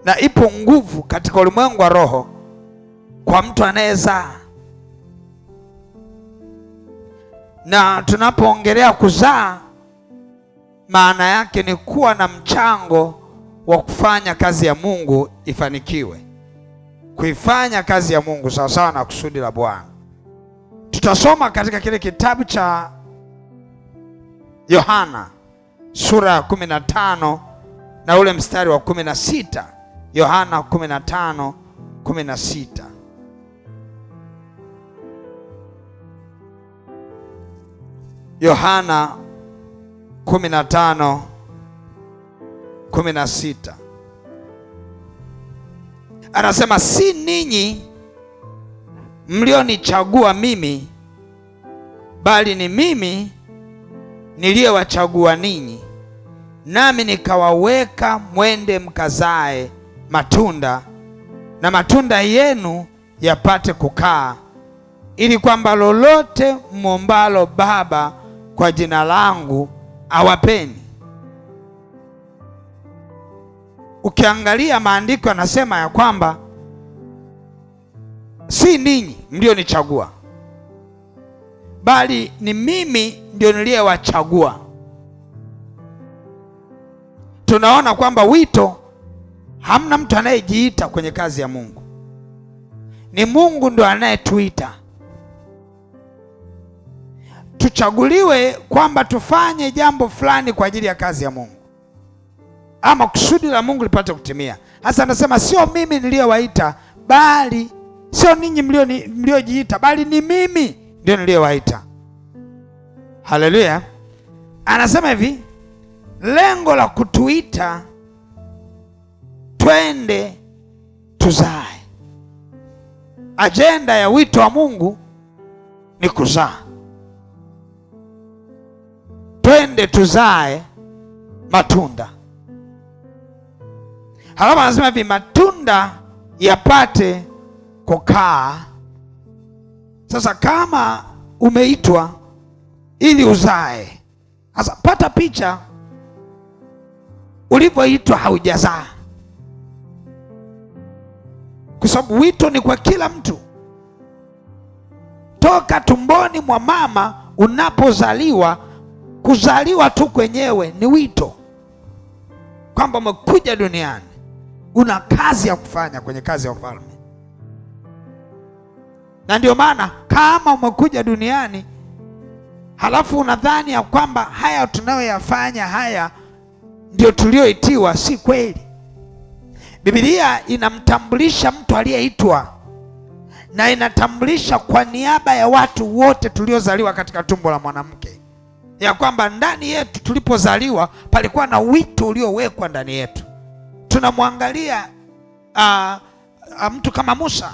na ipo nguvu katika ulimwengu wa roho kwa mtu anayezaa. Na tunapoongelea kuzaa, maana yake ni kuwa na mchango wa kufanya kazi ya Mungu ifanikiwe, kuifanya kazi ya Mungu sawa sawa na kusudi la Bwana. Tutasoma katika kile kitabu cha Yohana sura ya 15 na ule mstari wa 16. Yohana 15:16. Yohana 15:16 anasema, si ninyi mlionichagua mimi, bali ni mimi niliyewachagua ninyi, nami nikawaweka mwende mkazae matunda, na matunda yenu yapate kukaa, ili kwamba lolote mwombalo Baba kwa jina langu awapeni. Ukiangalia maandiko yanasema ya kwamba si ninyi mlionichagua, bali ni mimi ndio niliyewachagua. Tunaona kwamba wito, hamna mtu anayejiita kwenye kazi ya Mungu, ni Mungu ndio anayetuita. Tuchaguliwe kwamba tufanye jambo fulani kwa ajili ya kazi ya Mungu, ama kusudi la Mungu lipate kutimia. Hasa anasema sio mimi niliyowaita, bali sio ninyi mliojiita, bali ni mimi ndio niliyowaita. Haleluya. Anasema hivi, lengo la kutuita twende tuzae. Ajenda ya wito wa Mungu ni kuzaa. Twende tuzae matunda. Halafu anasema hivi, matunda yapate kukaa. Sasa kama umeitwa ili uzae, sasa pata picha ulivyoitwa haujazaa, kwa sababu wito ni kwa kila mtu. Toka tumboni mwa mama unapozaliwa, kuzaliwa tu kwenyewe ni wito, kwamba umekuja duniani, una kazi ya kufanya kwenye kazi ya ufalme. Na ndio maana kama umekuja duniani halafu unadhani ya kwamba haya tunayoyafanya haya ndio tulioitiwa, si kweli. Biblia inamtambulisha mtu aliyeitwa, na inatambulisha kwa niaba ya watu wote tuliozaliwa katika tumbo la mwanamke, ya kwamba ndani yetu tulipozaliwa palikuwa na wito uliowekwa ndani yetu. Tunamwangalia mtu kama Musa.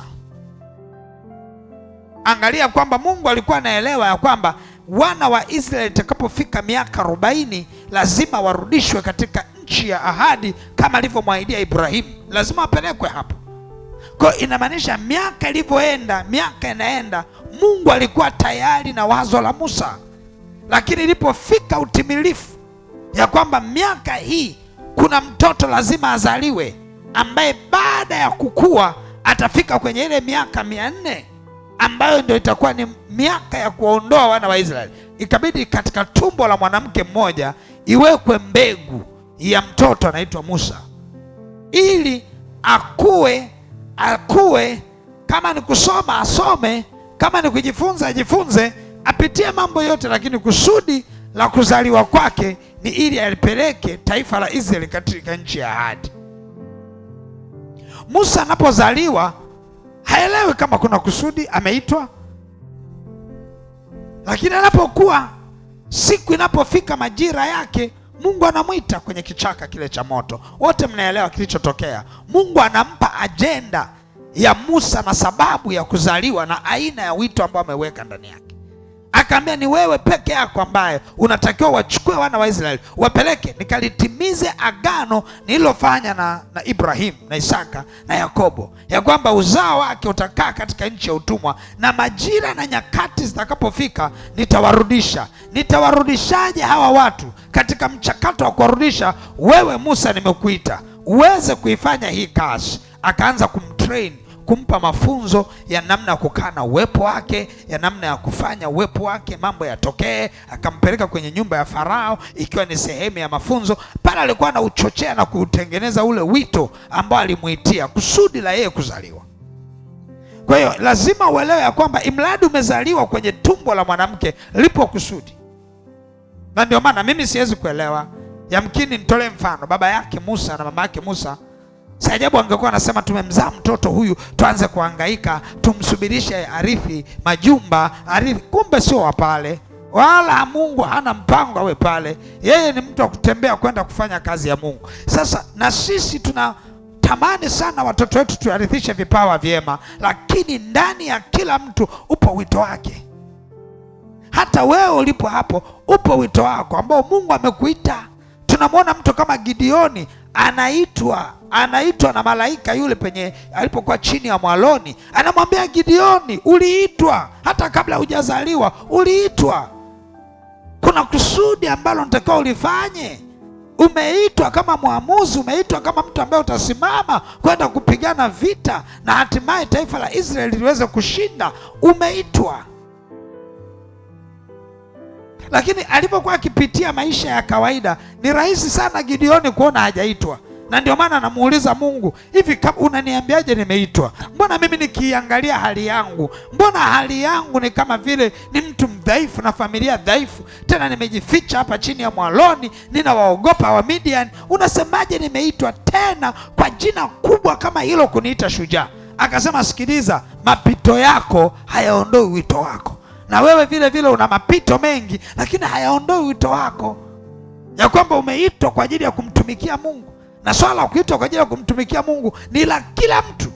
Angalia kwamba Mungu alikuwa anaelewa ya kwamba wana wa Israeli itakapofika miaka 40 lazima warudishwe katika nchi ya ahadi, kama alivyomwahidia Ibrahimu, lazima wapelekwe hapo. Kwa inamaanisha miaka ilivyoenda, miaka inaenda, Mungu alikuwa tayari na wazo la Musa, lakini ilipofika utimilifu ya kwamba miaka hii kuna mtoto lazima azaliwe, ambaye baada ya kukua atafika kwenye ile miaka 400 ambayo ndio itakuwa ni miaka ya kuondoa wana wa Israeli, ikabidi katika tumbo la mwanamke mmoja iwekwe mbegu ya mtoto anaitwa Musa, ili akue, kama ni kusoma asome, kama ni kujifunza ajifunze, apitie mambo yote, lakini kusudi la kuzaliwa kwake ni ili alipeleke taifa la Israeli katika nchi ya ahadi. Musa anapozaliwa haelewi kama kuna kusudi, ameitwa. Lakini anapokuwa, siku inapofika majira yake, Mungu anamwita kwenye kichaka kile cha moto. Wote mnaelewa kilichotokea. Mungu anampa ajenda ya Musa na sababu ya kuzaliwa na aina ya wito ambao ameweka ndani yake. Akaambia, ni wewe peke yako ambaye unatakiwa wachukue wana wa Israeli wapeleke nikalitimize agano nililofanya na Ibrahimu na Isaka na Yakobo, ya kwamba uzao wake utakaa katika nchi ya utumwa, na majira na nyakati zitakapofika nitawarudisha. Nitawarudishaje hawa watu? Katika mchakato wa kuwarudisha, wewe Musa nimekuita uweze kuifanya hii kazi, akaanza kumtrain, kumpa mafunzo ya namna ya kukaa na uwepo wake, ya namna ya kufanya uwepo wake mambo yatokee. Akampeleka kwenye nyumba ya Farao ikiwa ni sehemu ya mafunzo. Pale alikuwa anauchochea na kutengeneza ule wito ambao alimuitia, kusudi la yeye kuzaliwa. Kwa hiyo lazima uelewe ya kwamba imradi umezaliwa kwenye tumbo la mwanamke lipo kusudi. Na ndio maana mimi siwezi kuelewa, yamkini nitolee mfano baba yake Musa na mama yake Musa. Si ajabu angekuwa anasema tumemzaa mtoto huyu, tuanze kuhangaika, tumsubirishe arithi majumba, arithi. Kumbe sio wa pale, wala Mungu hana mpango awe pale. Yeye ni mtu wa kutembea kwenda kufanya kazi ya Mungu. Sasa na sisi tunatamani sana watoto wetu tuarithishe vipawa vyema, lakini ndani ya kila mtu upo wito wake. Hata wewe ulipo hapo upo wito wako ambao Mungu amekuita. Tunamwona mtu kama Gideoni anaitwa na malaika yule penye alipokuwa chini ya mwaloni, anamwambia Gideoni, uliitwa hata kabla hujazaliwa, uliitwa. Kuna kusudi ambalo unatakiwa ulifanye. Umeitwa kama mwamuzi, umeitwa kama mtu ambaye utasimama kwenda kupigana vita na hatimaye taifa la Israeli liweze kushinda. Umeitwa. Lakini alipokuwa akipitia maisha ya kawaida, ni rahisi sana Gideoni kuona hajaitwa. Na ndio maana anamuuliza Mungu, hivi unaniambiaje nimeitwa? Mbona mimi nikiangalia hali yangu, mbona hali yangu ni kama vile ni mtu mdhaifu na familia dhaifu, tena nimejificha hapa chini ya mwaloni, ninawaogopa wa Midian. Unasemaje nimeitwa tena kwa jina kubwa kama hilo kuniita shujaa? Akasema, sikiliza, mapito yako hayaondoi wito wako. Na wewe vile vile una mapito mengi, lakini hayaondoi wito wako, ya kwamba umeitwa kwa ajili ya kumtumikia Mungu. Na swala la kuitwa kwa ajili ya kumtumikia Mungu ni la kila mtu,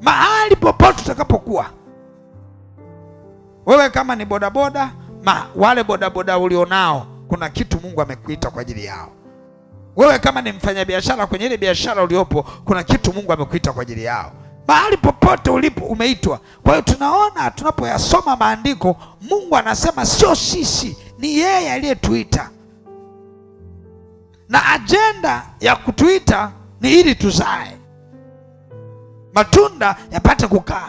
mahali popote utakapokuwa. Wewe kama ni bodaboda, wale bodaboda ulionao, kuna kitu Mungu amekuita kwa ajili yao. Wewe kama ni mfanyabiashara, kwenye ile biashara uliopo, kuna kitu Mungu amekuita kwa ajili yao. Mahali popote ulipo umeitwa. Kwa hiyo tunaona tunapoyasoma maandiko, Mungu anasema sio sisi, ni yeye aliyetuita. Na ajenda ya kutuita ni ili tuzae, matunda yapate kukaa.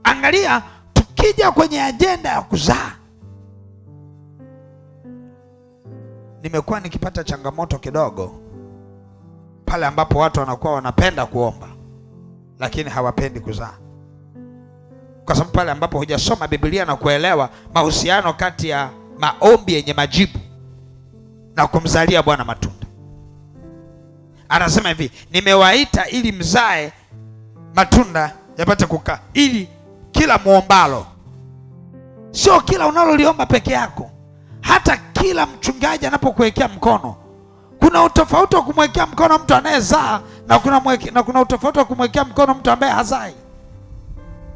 Angalia, tukija kwenye ajenda ya kuzaa, nimekuwa nikipata changamoto kidogo pale ambapo watu wanakuwa wanapenda kuomba lakini hawapendi kuzaa. Kwa sababu pale ambapo hujasoma Biblia na kuelewa mahusiano kati ya maombi yenye majibu na kumzalia Bwana matunda. Anasema hivi, nimewaita ili mzae matunda yapate kukaa, ili kila muombalo. Sio kila unaloliomba peke yako, hata kila mchungaji anapokuwekea mkono. Kuna utofauti wa kumwekea mkono mtu anayezaa na kuna utofauti wa kumwekea mkono mtu ambaye hazai.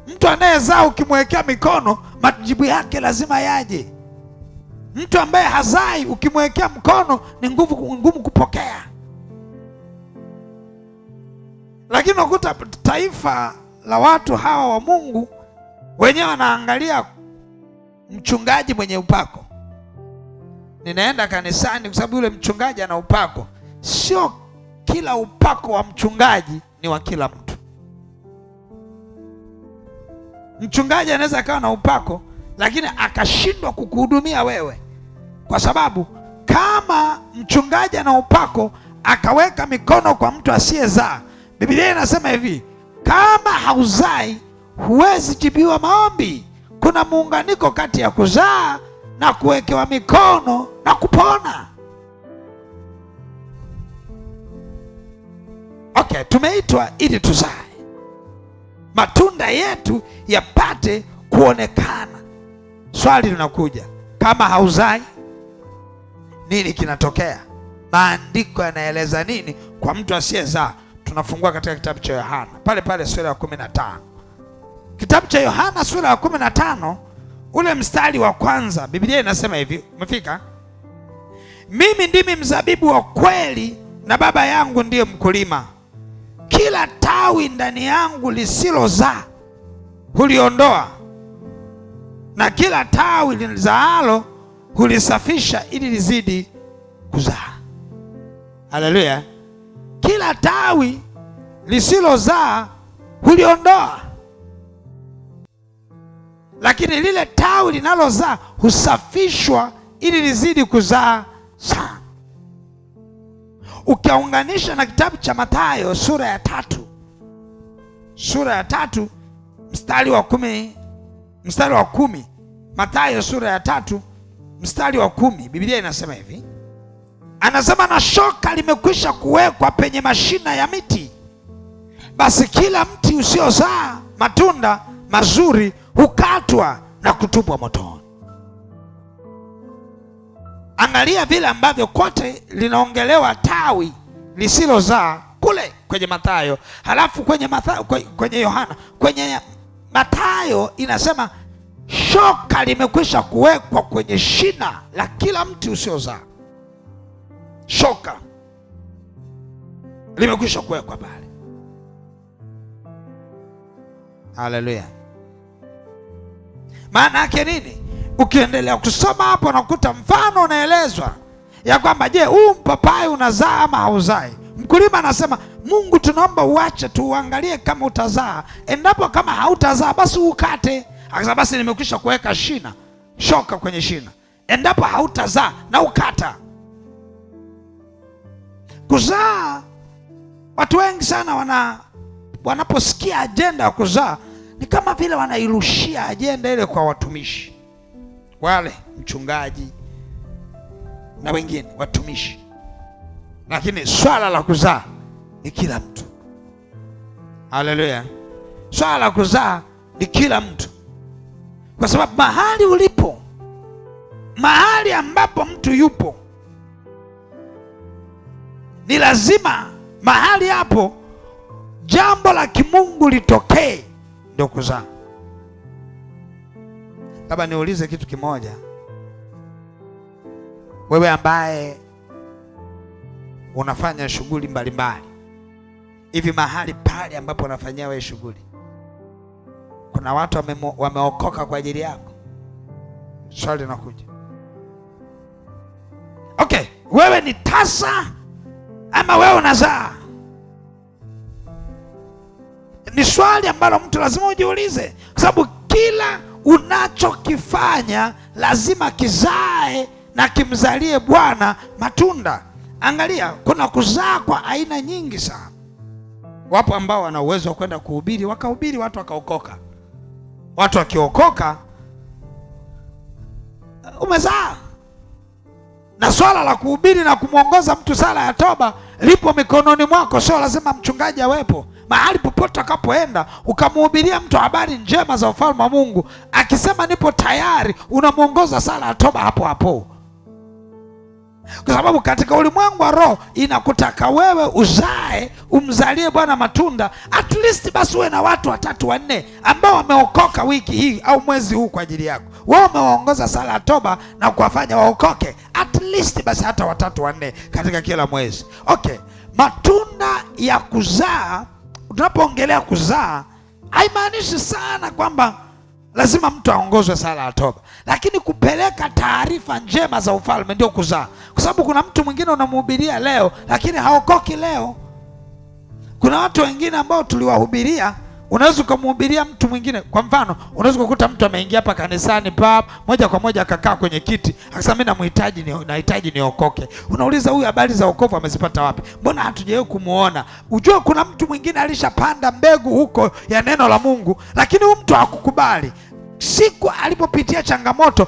Mtu anayezaa ukimwekea mikono, majibu yake lazima yaje. Mtu ambaye hazai ukimwekea mkono ni ngumu kupokea. Lakini unakuta taifa la watu hawa wa Mungu wenyewe wanaangalia mchungaji mwenye upako. Ninaenda kanisani kwa sababu yule mchungaji ana upako. Sio kila upako wa mchungaji ni wa kila mtu. Mchungaji anaweza akawa na upako lakini akashindwa kukuhudumia wewe, kwa sababu kama mchungaji ana upako akaweka mikono kwa mtu asiyezaa, Biblia inasema hivi, kama hauzai huwezi jibiwa maombi. Kuna muunganiko kati ya kuzaa na kuwekewa mikono na kupona. Okay, tumeitwa ili tuzae, matunda yetu yapate kuonekana. Swali linakuja, kama hauzai nini kinatokea? Maandiko yanaeleza nini kwa mtu asiyezaa? Tunafungua katika kitabu cha Yohana pale pale sura ya 15. Kitabu cha Yohana sura ya 15 ule mstari wa kwanza, Biblia inasema hivi, umefika? Mimi ndimi mzabibu wa kweli na Baba yangu ndiye mkulima. Kila tawi ndani yangu lisilozaa huliondoa, na kila tawi lizaalo hulisafisha ili lizidi kuzaa. Haleluya. Kila tawi lisilozaa huliondoa, lakini lile tawi linalozaa husafishwa ili lizidi kuzaa sana. Ukiunganisha na kitabu cha Mathayo sura ya 3 mstari wa 10. Mathayo sura ya 3 mstari wa 10, Biblia inasema hivi, anasema na shoka limekwisha kuwekwa penye mashina ya miti, basi kila mti usiozaa matunda mazuri hukatwa na kutupwa motoni. Angalia vile ambavyo kote linaongelewa tawi lisilozaa kule kwenye Mathayo, halafu kwenye Yohana, kwenye Mathayo inasema shoka limekwisha kuwekwa kwenye shina la kila mti usiozaa. Shoka limekwisha kuwekwa pale. Haleluya. Maana yake nini? Ukiendelea kusoma hapo unakuta mfano unaelezwa ya kwamba je, huu mpapai unazaa ama hauzai? Mkulima anasema, Mungu tunaomba uache tuangalie kama utazaa, endapo kama hautazaa basi ukate. Akasema basi nimekwisha kuweka shina, shoka kwenye shina, endapo hautazaa na ukata. Kuzaa, watu wengi sana wanaposikia ajenda ya kuzaa ni kama vile wanairushia ajenda ile kwa watumishi wale, mchungaji na wengine watumishi, lakini swala la kuzaa ni kila mtu. Haleluya. Swala la kuzaa ni kila mtu, kwa sababu mahali ulipo, mahali ambapo mtu yupo, ni lazima mahali hapo jambo la kimungu litokee, ndio kuzaa. Labda niulize kitu kimoja, wewe ambaye unafanya shughuli mbalimbali hivi, mahali pale ambapo unafanyia wewe shughuli, kuna watu wameokoka kwa ajili yako? Swali linakuja, okay, wewe ni tasa ama wewe unazaa? Ni swali ambalo mtu lazima ujiulize, kwa sababu kila unachokifanya lazima kizae na kimzalie Bwana matunda. Angalia, kuna kuzaa kwa aina nyingi sana. Wapo ambao wana uwezo wa kwenda kuhubiri, wakahubiri watu wakaokoka. Watu wakiokoka, umezaa. Na swala la kuhubiri na kumwongoza mtu sala ya toba lipo mikononi mwako, sio lazima mchungaji awepo. Mahali popote utakapoenda ukamhubiria mtu habari njema za ufalme wa Mungu, akisema nipo tayari, unamwongoza sala ya toba hapo hapo, kwa sababu katika ulimwengu wa roho inakutaka wewe uzae, umzalie Bwana matunda. At least basi uwe na watu 3-4 ambao wameokoka wiki hii au mwezi huu kwa ajili yako. Wao umewaongoza sala ya toba na kuwafanya waokoke, at least basi hata 3-4 katika kila mwezi. Okay, matunda ya kuzaa. Tunapoongelea kuzaa, haimaanishi sana kwamba lazima mtu aongozwe sala ya toba, lakini kupeleka taarifa njema za ufalme ndio kuzaa. Kwa sababu kuna mtu mwingine unamhubiria leo lakini haokoki leo. Kuna watu wengine ambao tuliwahubiria, unaweza kumhubiria mtu mwingine. Kwa mfano, unaweza kukuta mtu ameingia hapa kanisani moja kwa moja akakaa kwenye kiti akasema mimi nahitaji niokoke. Unauliza, huyu habari za wokovu amezipata wapi? Mbona hatujawahi kumuona? Ujue kuna mtu mwingine alishapanda mbegu huko ya neno la Mungu, lakini huyu mtu hakukubali. Siku alipopitia changamoto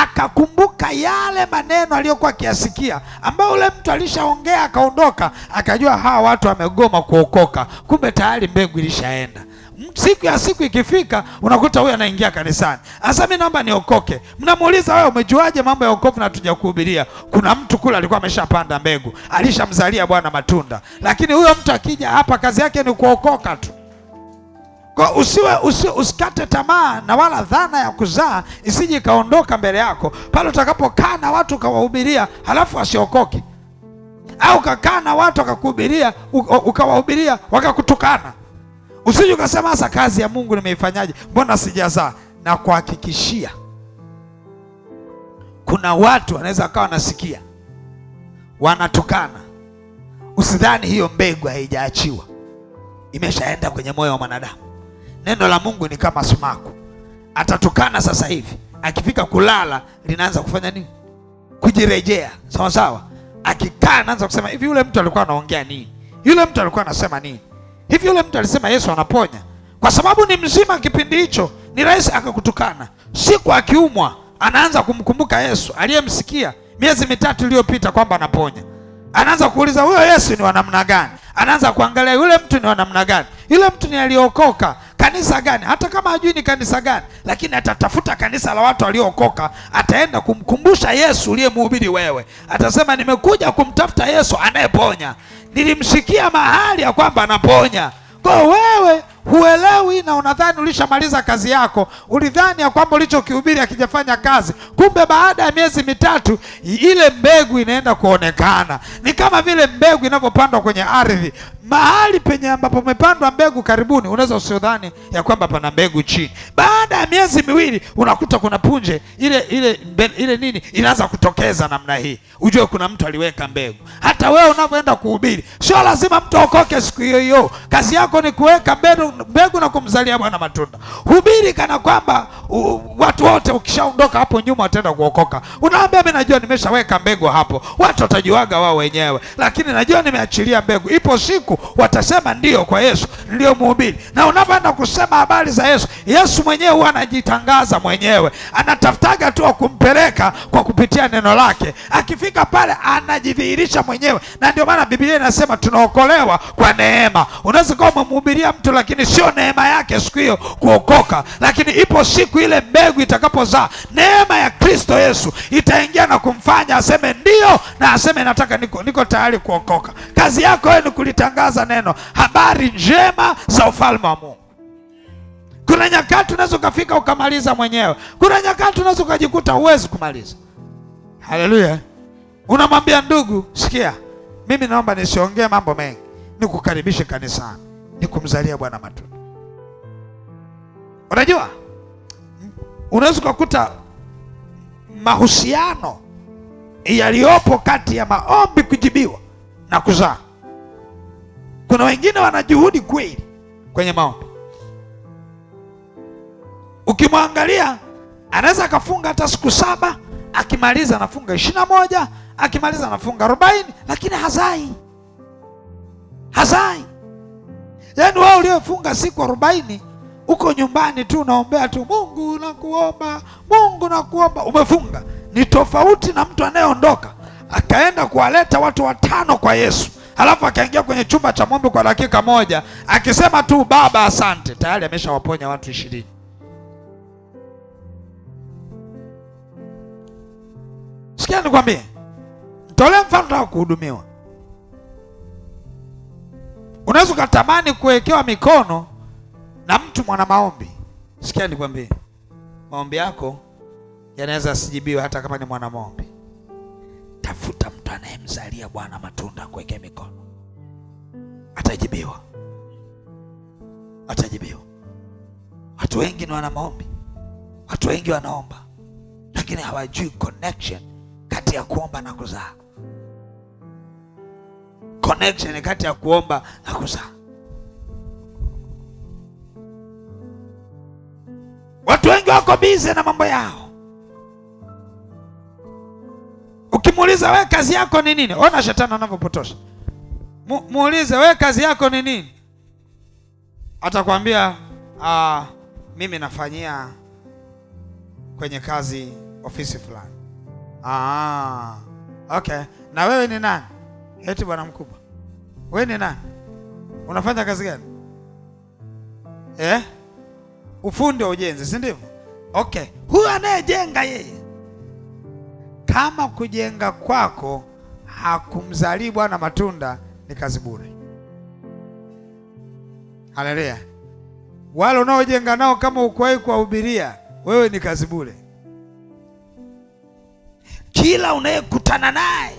akakumbuka yale maneno aliyokuwa akiyasikia, ambao ule mtu alishaongea, akaondoka, akajua hawa watu wamegoma kuokoka. Kumbe tayari mbegu ilishaenda. Siku ikifika unakuta huyu anaingia kanisani, asa mimi naomba niokoke. Mnamuuliza, wewe umejuaje mambo ya wokovu na hatujakuhubiria? Kuna mtu kule alikuwa ameshapanda mbegu, alishamzalia Bwana matunda, lakini huyo mtu akija hapa kazi yake ni kuokoka tu. Kwa usikate tamaa, na wala dhana ya kuzaa isije ikaondoka mbele yako pale utakapokaa na watu ukawahubiria halafu wasiokoke, au ukakaa na watu wakakuhubiria ukawahubiria wakakutukana. Usije ukasema sasa kazi ya Mungu nimeifanyaje, mbona sijazaa? Na kuhakikishia kuna watu wanaweza kawa nasikia wanatukana, Usidhani hiyo mbegu haijaachiwa, imeshaenda kwenye moyo wa mwanadamu. Neno la Mungu ni kama sumaku, atatukana sasa hivi, akifika kulala linaanza kufanya nini? Kujirejea. Sawa sawa. Akikaa anaanza kusema hivi, yule mtu alikuwa anaongea nini? Yule mtu alikuwa anasema nini? Hivi yule mtu alisema Yesu anaponya? Kwa sababu ni mzima kipindi hicho, ni rahisi akakutukana. Siku akiumwa anaanza kumkumbuka Yesu aliyemsikia miezi 3 iliyopita kwamba anaponya. Anaanza kuuliza huyo Yesu ni wa namna gani? Anaanza kuangalia yule mtu ni wa namna gani? Yule mtu ni aliokoka kanisa gani? Hata kama hajui ni kanisa gani, lakini atatafuta kanisa la watu waliookoka, ataenda kumkumbusha Yesu uliyemhubiri wewe. Atasema nimekuja kumtafuta Yesu anayeponya. Nilimsikia mahali ya kwamba anaponya. Kwa wewe huelewi na unadhani ulishamaliza kazi yako. Ulidhani ya kwamba ulichokihubiri hakijafanya kazi. Kumbe baada ya miezi 3 ile mbegu inaenda kuonekana. Ni kama vile mbegu inavyopandwa kwenye ardhi. Mahali penye ambapo umepandwa mbegu karibuni, unaweza usiodhani ya kwamba pana mbegu chini. Baada ya miezi 2 unakuta kuna punje ile nini inaanza kutokeza namna hii. Ujue kuna mtu aliweka mbegu. Hata wewe unapoenda kuhubiri, sio lazima mtu okoke siku hiyo hiyo. Kazi yako ni kuweka mbegu na kumzalia Bwana matunda. Hubiri kana kwamba watu wote ukishaondoka hapo nyuma wataenda kuokoka. Unaambia mimi najua nimeshaweka mbegu hapo, watu watajuaga wao wenyewe, lakini najua nimeachilia mbegu. Ipo siku watasema ndio kwa Yesu ndio mhubiri. Na unapoenda kusema habari za Yesu, Yesu mwenyewe huwa anajitangaza mwenyewe. Anatafutaga tu kumpeleka kwa kupitia neno lake. Akifika pale anajidhihirisha mwenyewe. Na ndio maana Biblia inasema tunaokolewa kwa neema. Unaweza kuwa umemhubiria mtu lakini sio neema yake siku hiyo kuokoka, lakini ipo siku ile mbegu itakapozaa, neema ya Kristo Yesu itaingia na kumfanya aseme ndio, na aseme nataka niko tayari kuokoka. Kazi yako wewe ni kulitangaza neno, habari njema za ufalme wa Mungu. Kuna nyakati unaweza ukafika ukamaliza mwenyewe. Kuna nyakati unaweza ukajikuta huwezi kumaliza. Haleluya. Unamwambia ndugu, sikia, mimi naomba nisiongee mambo mengi, nikukaribishe kanisani, nikumzalia Bwana matunda. Unajua, unaweza kukuta mahusiano yaliyopo kati ya maombi kujibiwa na kuzaa. Kuna wengine wana juhudi kweli kwenye maombi. Ukimwangalia anaweza akafunga hata siku 7, akimaliza anafunga 21, akimaliza anafunga 40, lakini hazai. Yaani wewe uliofunga siku 40 uko nyumbani tu unaombea tu, Mungu nakuomba, Mungu nakuomba, umefunga. Ni tofauti na mtu anayeondoka akaenda kuwaleta watu 5 kwa Yesu, halafu akaingia kwenye chumba cha maombi kwa dakika 1 akisema tu Baba asante, tayari ameshawaponya watu 20. Sikia nikwambie, tolee mfano wa kuhudumiwa. Unaweza kutamani kuwekewa mikono na mtu mwana maombi. Sikia nikwambie, maombi yako yanaweza asijibiwe hata kama ni mwana maombi. Tafuta mtu anayemzalia Bwana matunda, kuwekea mikono, atajibiwa. Watu wengi ni wana maombi, watu wengi wanaomba, lakini hawajui connection kati ya kuomba na kuzaa. Connection kati ya kuomba na kuzaa. Watu wengi wako busy na mambo yao. Ukimuuliza wewe kazi yako ni nini? Ona shetani anavyopotosha. Muulize wewe kazi yako ni nini? Atakwambia mimi nafanyia kwenye kazi ofisi fulani. Okay. Na wewe ni nani? Eti bwana mkubwa. Wewe ni nani? Unafanya kazi gani? Ufundi wa ujenzi, si ndivyo? Okay. Huyu anayejenga yeye, kama kujenga kwako hakumzalii Bwana matunda, ni kazi bure. Haleluya. Wale unaojenga nao kama ukuwahi kuwahubiria, wewe ni kazi bure. Kila unayekutana naye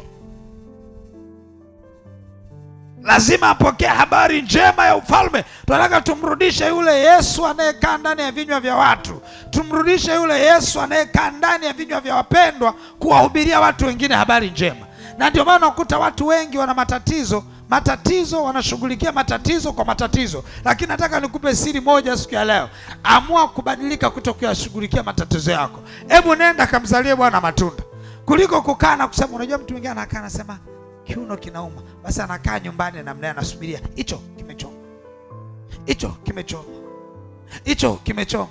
lazima apokee habari njema ya ufalme. Tunataka tumrudishe yule Yesu anayekaa ndani ya vinywa vya watu. Tumrudishe yule Yesu anayekaa ndani ya vinywa vya wapendwa, kuwahubiria watu wengine habari njema. Na ndio maana unakuta watu wengi wana matatizo, wanashughulikia matatizo kwa matatizo. Lakini nataka nikupe siri moja siku ya leo. Amua kubadilika kutokuyashughulikia matatizo yako. Hebu nenda kamzalie Bwana matunda, kuliko kukaa na kusema. Unajua mtu mwingine anakaa anasema kiuno kinauma, basi anakaa nyumbani na mnaye anasubiria hicho kimechoma, hicho kimechoma, hicho kimechoma.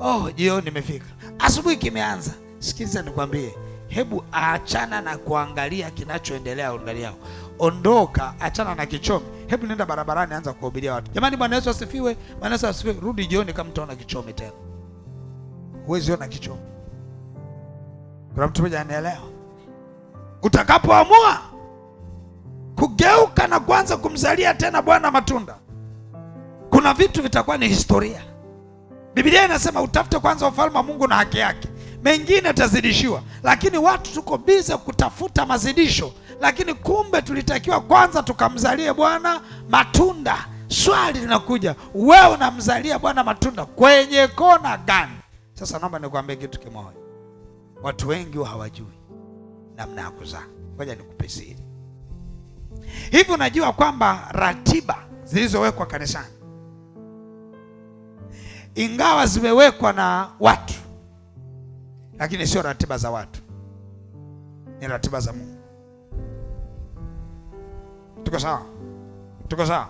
Oh, jioni imefika, asubuhi kimeanza. Sikiliza nikwambie, hebu achana na kuangalia kinachoendelea, angalia. Ondoka, achana na kichomi. Hebu nenda barabarani, anza kuhubiria watu. Jamani, Bwana Yesu asifiwe, Bwana Yesu asifiwe. Rudi jioni kama utaona kichomi tena. Huwezi ona kichomi. Kuna mtu mmoja anaelewa? Utakapoamua kugeuka na kuanza kumzalia tena Bwana matunda, kuna vitu vitakuwa ni historia. Biblia inasema utafute kwanza ufalme wa Mungu na haki yake, mengine tazidishiwa. Lakini watu tuko bize kutafuta mazidisho, lakini kumbe tulitakiwa kwanza tukamzalie Bwana matunda. Swali linakuja, wewe unamzalia Bwana matunda kwenye kona gani? Sasa naomba nikwambie kitu kimoja, watu wengi hawajui namna ya kuzaa. Ngoja nikupe siri. Hivi unajua kwamba ratiba zilizowekwa kanisani, ingawa zimewekwa na watu, lakini sio ratiba za watu, ni ratiba za Mungu. Tuko sawa? Tuko sawa?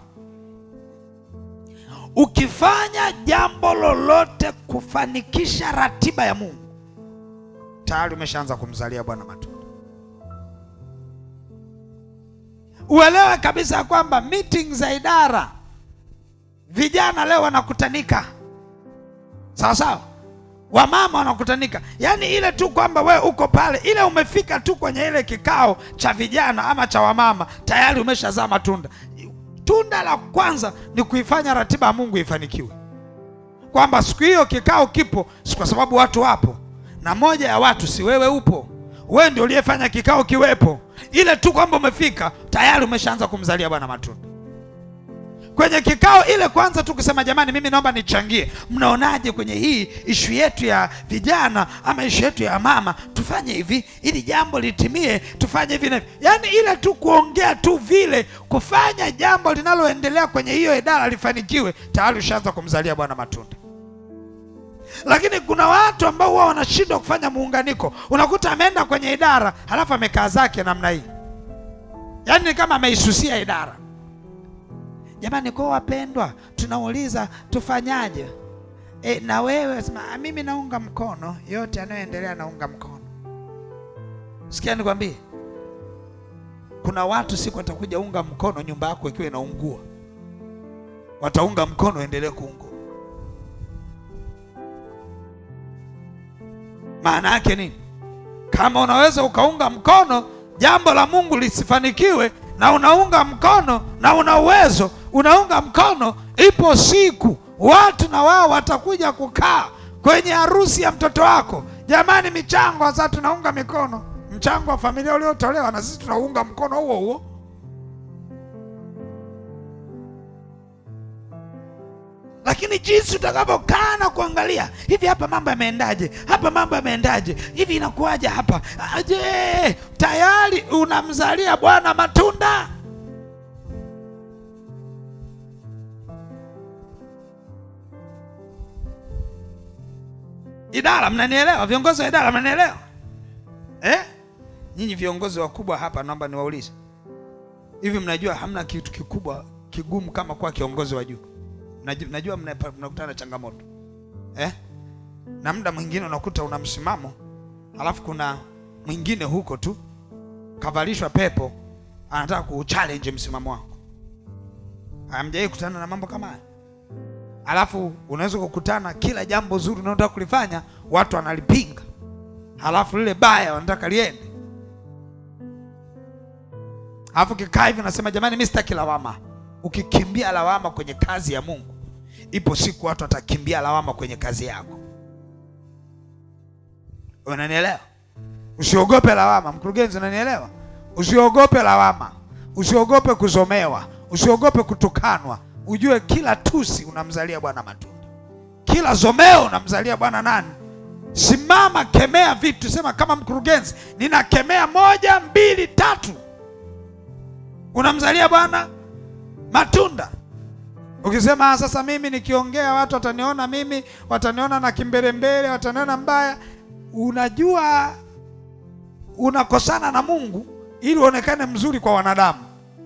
Ukifanya jambo lolote kufanikisha ratiba ya Mungu, tayari umeshaanza kumzalia Bwana matunda. Uelewe kabisa kwamba meeting za idara, vijana leo wanakutanika, sawa sawa, wamama wanakutanika. Yaani ile tu kwamba we uko pale, ile umefika tu kwenye ile kikao cha vijana ama cha wamama, tayari umeshazaa matunda. Tunda la kwanza ni kuifanya ratiba ya Mungu ifanikiwe, kwamba siku hiyo kikao kipo si kwa sababu watu wapo, na moja ya watu si wewe upo, wewe ndio uliyefanya kikao kiwepo. Ile tu kwamba umefika, tayari umeshaanza kumzalia Bwana matunda kwenye kikao ile. Kwanza tu kusema jamani, mimi naomba nichangie, mnaonaje kwenye hii ishu yetu ya vijana ama ishu yetu ya mama, tufanye hivi ili jambo litimie, tufanye hivi na hivi. Yaani ile tu kuongea tu vile, kufanya jambo linaloendelea kwenye hiyo idara lifanikiwe, tayari ushaanza kumzalia Bwana matunda. Lakini kuna watu ambao huwa wanashindwa kufanya muunganiko. Unakuta ameenda kwenye idara, halafu amekaa zake namna hii, yaani kama ameisusia idara. Jamani, kwa wapendwa, tunauliza tufanyaje? Na wewe sema mimi naunga mkono yote yanayoendelea, naunga mkono. Sikia nikwambie, kuna watu siku watakuja unga mkono nyumba yako ikiwa inaungua, wataunga mkono endelee kuungua. Maana yake nini? Kama unaweza ukaunga mkono jambo la Mungu lisifanikiwe, na unaunga mkono na una uwezo, unaunga mkono, ipo siku watu na wao watakuja kukaa kwenye harusi ya mtoto wako. Jamani, michango sasa tunaunga mikono, mchango wa familia uliotolewa, na sisi tunaunga mkono huo huo. Lakini jinsi utakavyokaa na kuangalia hivi, hapa mambo yameendaje, hapa mambo yameendaje, hivi inakuwaje hapa, aje, tayari unamzalia Bwana matunda. Idara, mnanielewa? Viongozi wa idara, mnanielewa? Nyinyi viongozi wakubwa hapa, naomba niwaulize, hivi mnajua hamna kitu kikubwa kigumu kama kuwa kiongozi wa juu? Najua mnakutana na changamoto na muda mwingine unakuta una msimamo, alafu kuna mwingine huko tu kavalishwa pepo, anataka kuchallenge msimamo wako. Hamjawahi kukutana na mambo kama haya? Alafu unaweza kukutana kila jambo zuri unataka kulifanya watu wanalipinga, alafu lile baya wanataka liende. Alafu kikaa hivi unasema jamani, mimi sitaki lawama. Ukikimbia lawama kwenye kazi ya Mungu, ipo siku watu watakimbia lawama kwenye kazi yako. Unanielewa? Usiogope lawama. Mkurugenzi, unanielewa? Usiogope lawama, usiogope kuzomewa, usiogope kutukanwa. Ujue kila tusi unamzalia Bwana matunda, kila zomeo unamzalia Bwana nani? Simama, kemea vitu. Sema kama mkurugenzi, ninakemea 1, 2, 3. Unamzalia Bwana matunda. Ukisema sasa mimi nikiongea watu wataniona mimi, wataniona na kimbelembele, wataniona mbaya, unajua unakosana na Mungu ili uonekane mzuri kwa wanadamu.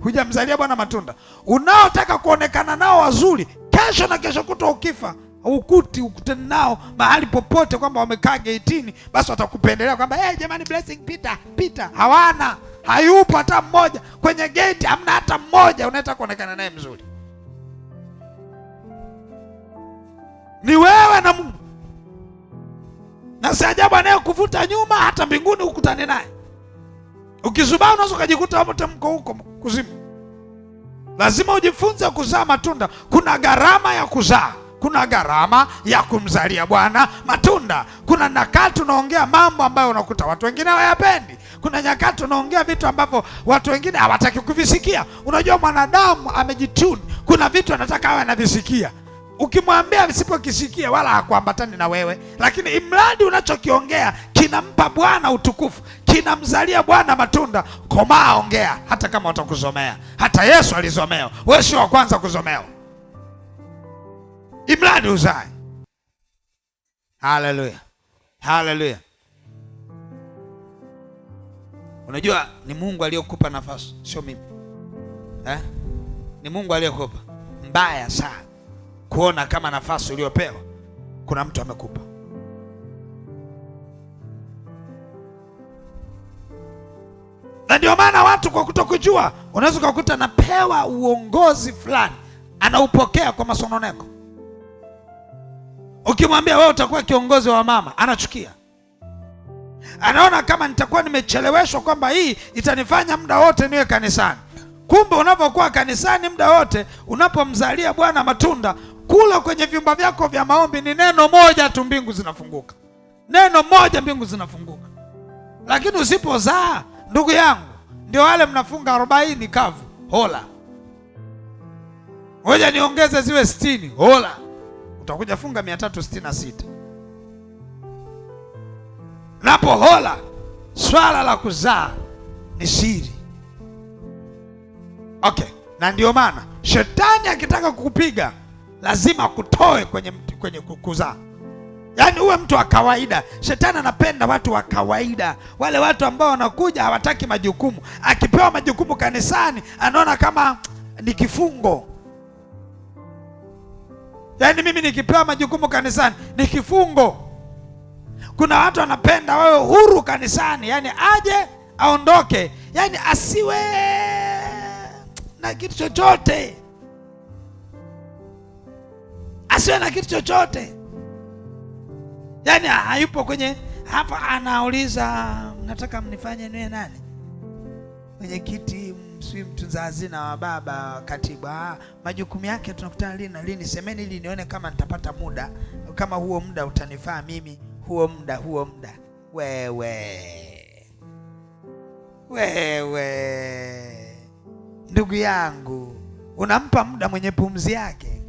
Hujamzalia Bwana matunda. Unaotaka kuonekana nao wazuri, kesho na kesho kutwa ukifa, ukutane nao mahali popote kwamba wamekaa gaitini, basi watakupendelea kwamba hey, jamani blessing Peter. Hawana, hayupo hata mmoja kwenye gate, hamna hata mmoja unataka kuonekana naye mzuri. Ni wewe na Mungu. Na si ajabu anayekuvuta nyuma hata mbinguni ukutane naye. Ukizubaa unaweza kujikuta wote mko huko kuzimu. Lazima ujifunze kuzaa matunda. Kuna gharama ya kuzaa. Kuna gharama ya kumzalia Bwana matunda. Kuna nyakati unaongea mambo ambayo unakuta watu wengine hawayapendi. Kuna nyakati unaongea vitu ambavyo watu wengine hawataki kuvisikia. Unajua mwanadamu amejitune. Kuna vitu anataka awe anavisikia. Ukimwambia visipokisikia wala hakuambatani na wewe, lakini imradi unachokiongea kinampa Bwana utukufu, kinamzalia Bwana matunda, komaa ongea, hata kama watakuzomea. Hata Yesu alizomewa, wewe sio wa kwanza kuzomewa. Imradi uzae. Haleluya, haleluya. Unajua ni Mungu aliyokupa nafasi, sio mimi. Ni Mungu aliyokupa. Mbaya sana kuona kama nafasi uliyopewa kuna mtu amekupa. Na ndio maana watu kwa kutokujua, unaweza kukuta napewa uongozi fulani, anaupokea kwa masononeko. Ukimwambia wewe utakuwa kiongozi wa mama, anachukia. Anaona kama nitakuwa nimecheleweshwa, kwamba hii itanifanya muda wote niwe kanisani. Kumbe unapokuwa kanisani muda wote, unapomzalia Bwana matunda, kula kwenye vyumba vyako vya maombi, ni neno moja tu mbingu zinafunguka. Neno moja mbingu zinafunguka. Lakini usipozaa, ndugu yangu, ndio wale mnafunga 40 kavu, hola. Ngoja niongeze ziwe 60, hola. Utakuja funga 366. Napo hola, swala la kuzaa ni siri. Okay, na ndio maana shetani akitaka kukupiga lazima kutoe kwenye kuzaa. Yaani uwe mtu wa kawaida. Shetani anapenda watu wa kawaida, wale watu ambao wanakuja hawataki majukumu. Akipewa majukumu kanisani anaona kama ni kifungo. Yaani mimi nikipewa majukumu kanisani ni kifungo. Kuna watu wanapenda wawe huru kanisani, yaani aje aondoke, yaani asiwe na kitu chochote. Asiwe na kitu chochote. Yaani hayupo kwenye hapa, anauliza nataka mnifanye niwe nani? Mwenyekiti, msui mtunza hazina wa baba, katibu. Majukumu yake tunakutana lini na lini? Semeni ili nione kama nitapata muda, kama huo muda utanifaa mimi, huo muda. Wewe ndugu yangu, unampa muda mwenye pumzi yake.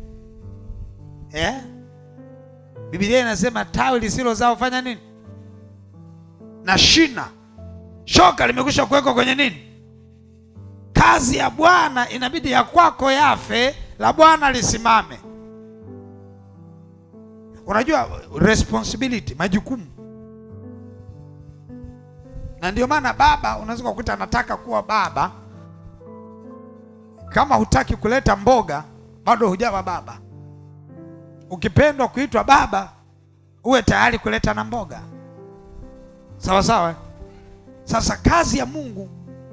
Biblia inasema tawi lisilozaa hufanya nini? Na shina. Shoka limekwisha kuwekwa kwenye nini? Kazi ya Bwana inabidi ya kwako yafe, la Bwana lisimame. Unajua responsibility, majukumu. Na ndio maana baba unaweza kukuta anataka kuwa baba, kama hutaki kuleta mboga bado hujawa baba. Ukipendwa kuitwa baba, uwe tayari kuleta na mboga. Sawa sawa. Sasa kazi ya Mungu,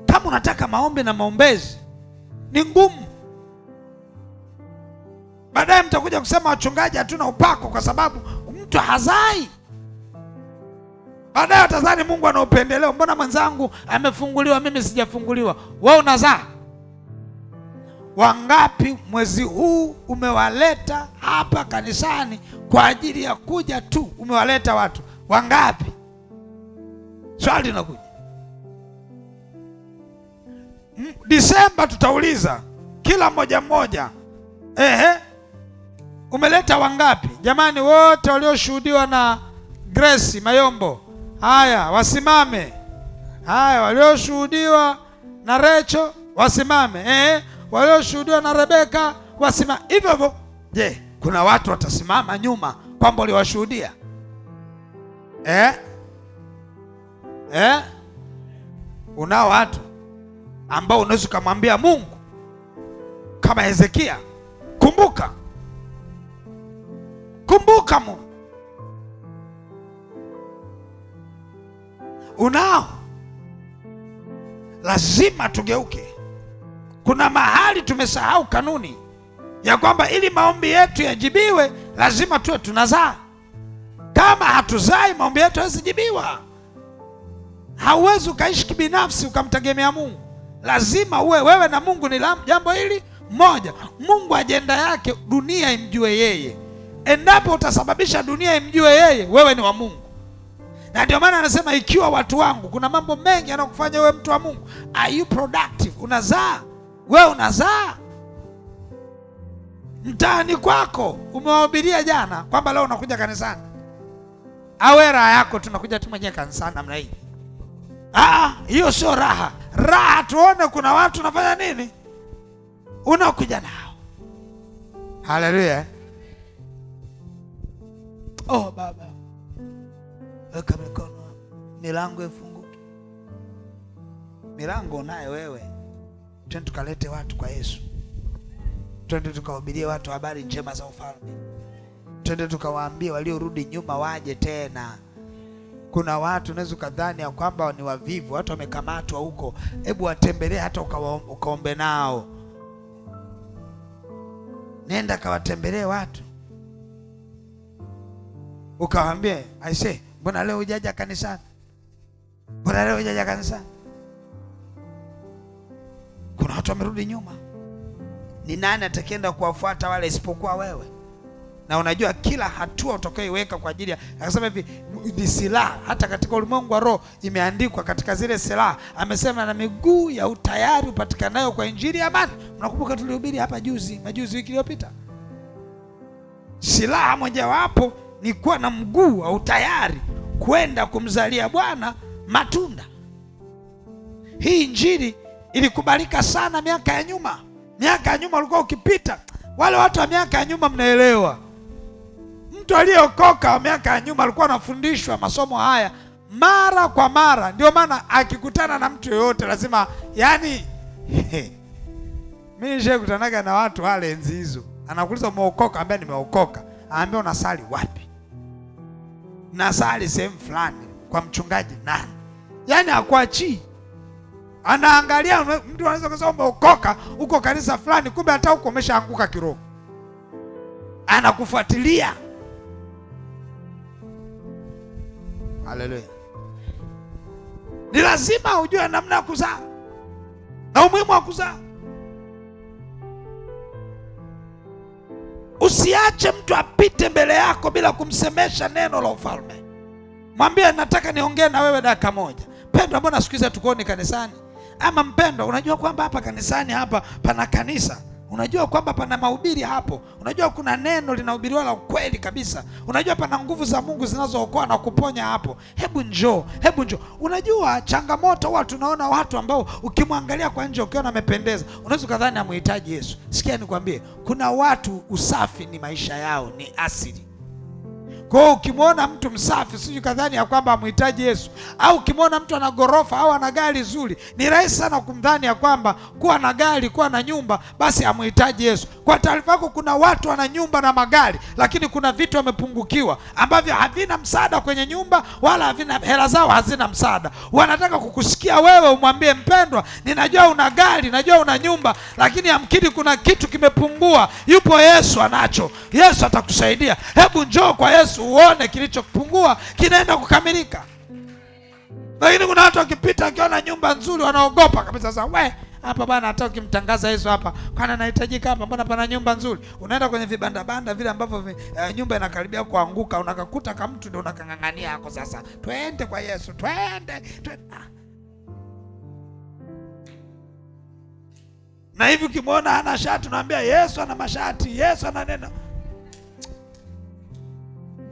kama unataka maombi na maombezi, ni ngumu. Baadaye mtakuja kusema wachungaji hatuna upako kwa sababu mtu hazai. Baadaye watazani Mungu ana upendeleo. Mbona mwenzangu amefunguliwa mimi sijafunguliwa? Wewe unazaa. Wangapi mwezi huu umewaleta hapa kanisani kwa ajili ya kuja tu? Umewaleta watu wangapi? Swali linakuja. Disemba tutauliza kila mmoja. Umeleta wangapi? Jamani, wote walioshuhudiwa na Grace Mayombo, haya wasimame. Haya, walioshuhudiwa na Recho wasimame. Walioshuhudiwa na Rebeka wasimame. Hivyo hivyo. Je, kuna watu watasimama nyuma kwamba waliwashuhudia? Unao watu ambao unaweza kumwambia Mungu kama Hezekia, kumbuka Mungu. Unao. Lazima tugeuke. Kuna mahali tumesahau kanuni ya kwamba ili maombi yetu yajibiwe lazima tuwe tunazaa. Kama hatuzai, maombi yetu hayasijibiwa. Hauwezi ukaishi kibinafsi ukamtegemea Mungu. Lazima uwe wewe na Mungu ni jambo hili moja. Mungu ajenda yake dunia imjue yeye. Endapo utasababisha dunia imjue yeye, wewe ni wa Mungu. Na ndio maana anasema ikiwa watu wangu, kuna mambo mengi yanayokufanya wewe mtu wa Mungu. Are you productive? Unazaa. Wewe unazaa. Mtaani kwako umewahubiria jana kwamba leo unakuja kanisani. Awe raha yako tunakuja tu mwenyewe kanisani namna hii. Hiyo sio raha. Raha tuone kuna watu unafanya nini? Unakuja nao. Haleluya. Baba, weka mikono, milango ifunguke. Milango unayo wewe. Twende tukalete watu kwa Yesu. Twende tukawahubirie watu habari njema za ufalme. Twende tukawaambie waliorudi nyuma waje tena. Kuna watu unaweza kadhani ya kwamba ni wavivu, watu wamekamatwa huko. Hebu watembelee hata ukaombe nao. Nenda kawatembelee watu. Ukawaambie, aisee, mbona leo hujaja kanisani? Mbona leo hujaja kanisani? Kuna watu wamerudi nyuma. Ni nani atakwenda kuwafuata wale isipokuwa wewe? Na unajua kila hatua utakayoiweka kwa ajili ya, akasema hivi, ni silaha. Hata katika ulimwengu wa roho imeandikwa katika zile silaha, amesema na miguu ya utayari upatikanayo kwa injili ya amani. Mnakumbuka tulihubiri hapa majuzi wiki iliyopita. Silaha mojawapo ni kuwa na mguu wa utayari kwenda kumzalia Bwana matunda. Hii injili ilikubalika sana miaka ya nyuma. Miaka ya nyuma ulikuwa ukipita, wale watu wa miaka ya nyuma mnaelewa. Mtu aliyeokoka wa miaka ya nyuma alikuwa anafundishwa masomo haya mara kwa mara. Ndio maana akikutana na mtu yoyote lazima, yani mimi nishakutanaga na watu wale enzi hizo. Anakuuliza umeokoka? Ambaye nimeokoka. Aambia unasali wapi? Nasali sehemu fulani kwa mchungaji nani. Yani hakuachii. Anaangalia mtu anaweza kusema umeokoka uko kanisa fulani, kumbe hata uko umeshaanguka kiroho. Anakufuatilia. Haleluya. Ni lazima ujue namna ya kuzaa na umuhimu wa kuzaa. Usiache mtu apite mbele yako bila kumsemesha neno la ufalme. Mwambie nataka niongee na wewe dakika moja. Mpendwa, mbona siku hizi tukuoni kanisani? Ama mpendwa, unajua kwamba hapa kanisani hapa pana kanisa? Unajua kwamba pana mahubiri hapo? Unajua kuna neno linahubiriwa la ukweli kabisa? Unajua pana nguvu za Mungu zinazookoa na kuponya hapo? Hebu njoo. Unajua changamoto huwa tunaona watu ambao ukimwangalia kwa nje ukiona amependeza, unaweza kadhani amhitaji Yesu. Sikia nikwambie, kuna watu usafi ni maisha yao, ni asili. Kwa hiyo ukimwona mtu msafi sije kadhani ya kwamba amhitaji Yesu. Au ukimwona mtu ana gorofa au ana gari zuri, ni rahisi sana kumdhani ya kwamba kuwa na gari, kuwa na nyumba basi amhitaji Yesu. Kwa taarifa yako, kuna watu wana nyumba na magari, lakini kuna vitu wamepungukiwa ambavyo havina msaada kwenye nyumba, wala havina hela zao hazina msaada. Wanataka kukusikia wewe umwambie, mpendwa, ninajua una gari, najua una nyumba, lakini amkini kuna kitu kimepungua. Yupo Yesu anacho. Yesu atakusaidia. Hebu njoo kwa Yesu uone kilichopungua kinaenda kukamilika. Lakini kuna watu wakipita wakiona nyumba nzuri wanaogopa kabisa. Sasa hapa bwana, hata ukimtangaza Yesu hapa, kwani anahitajika hapa? Mbona pana nyumba nzuri? Unaenda kwenye vibanda banda vile ambavyo nyumba inakaribia kuanguka, unakakuta kama mtu ndio unakangangania yako. Sasa twende kwa Yesu, twende. Na hivi ukimwona hana shati unaambia Yesu ana mashati, Yesu ana neno.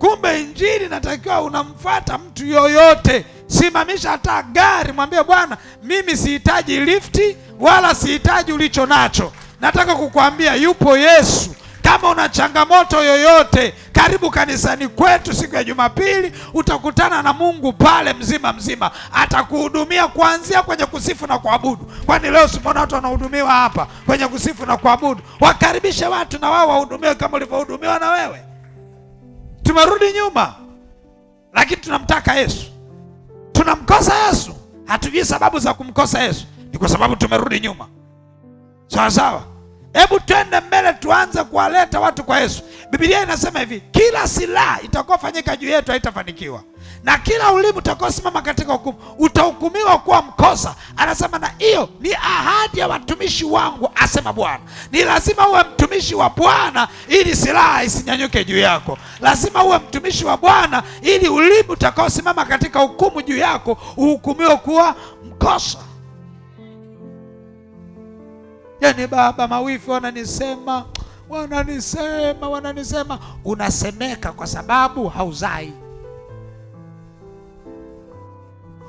Kumbe injili natakiwa unamfuata mtu yoyote. Simamisha hata gari, mwambie Bwana, mimi sihitaji lifti wala sihitaji ulicho nacho. Nataka kukuambia yupo Yesu. Kama una changamoto yoyote, karibu kanisani kwetu siku ya Jumapili, utakutana na Mungu pale mzima mzima. Atakuhudumia kuanzia kwenye kusifu na kuabudu. Kwani leo simuona watu wanahudumiwa hapa kwenye kusifu na kuabudu? Wakaribishe watu na wao wahudumiwe kama ulivyohudumiwa na wewe. Tumerudi nyuma, lakini tunamtaka Yesu. Tunamkosa Yesu, hatujui sababu za kumkosa Yesu, ni kwa sababu tumerudi nyuma. Sawa sawa. Hebu twende mbele, tuanze kuwaleta watu kwa Yesu. Biblia inasema hivi, kila silaha itakayofanyika juu yetu haitafanikiwa, na kila ulimi utakaosimama katika hukumu utahukumiwa kuwa mkosa. Anasema na hiyo ni ahadi ya watumishi wangu, asema Bwana. Ni lazima uwe mtumishi wa Bwana ili silaha isinyanyuke juu yako. Lazima uwe mtumishi wa Bwana ili ulimi utakaosimama katika hukumu juu yako uhukumiwe kuwa mkosa. Yani baba, mawifi wananisema, unasemeka kwa sababu hauzai.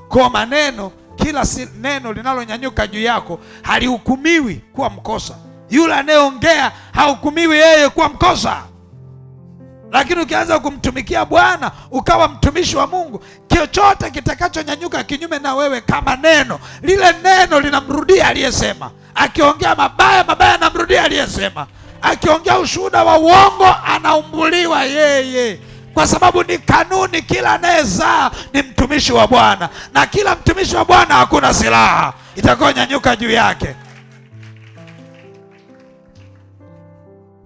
Kwa maneno, kila neno linalonyanyuka juu yako halihukumiwi kuwa mkosa. Yule anayeongea hahukumiwi yeye kuwa mkosa. Lakini ukianza kumtumikia Bwana, ukawa mtumishi wa Mungu, chochote kitakachonyanyuka kinyume na wewe kama neno, lile neno linamrudia aliyesema. Akiongea mabaya, mabaya anamrudia aliyesema. Akiongea ushuhuda wa uongo, anaumbuliwa yeye. Kwa sababu ni kanuni, kila anayezaa ni mtumishi wa Bwana, na kila mtumishi wa Bwana hakuna silaha itakayonyanyuka juu yake.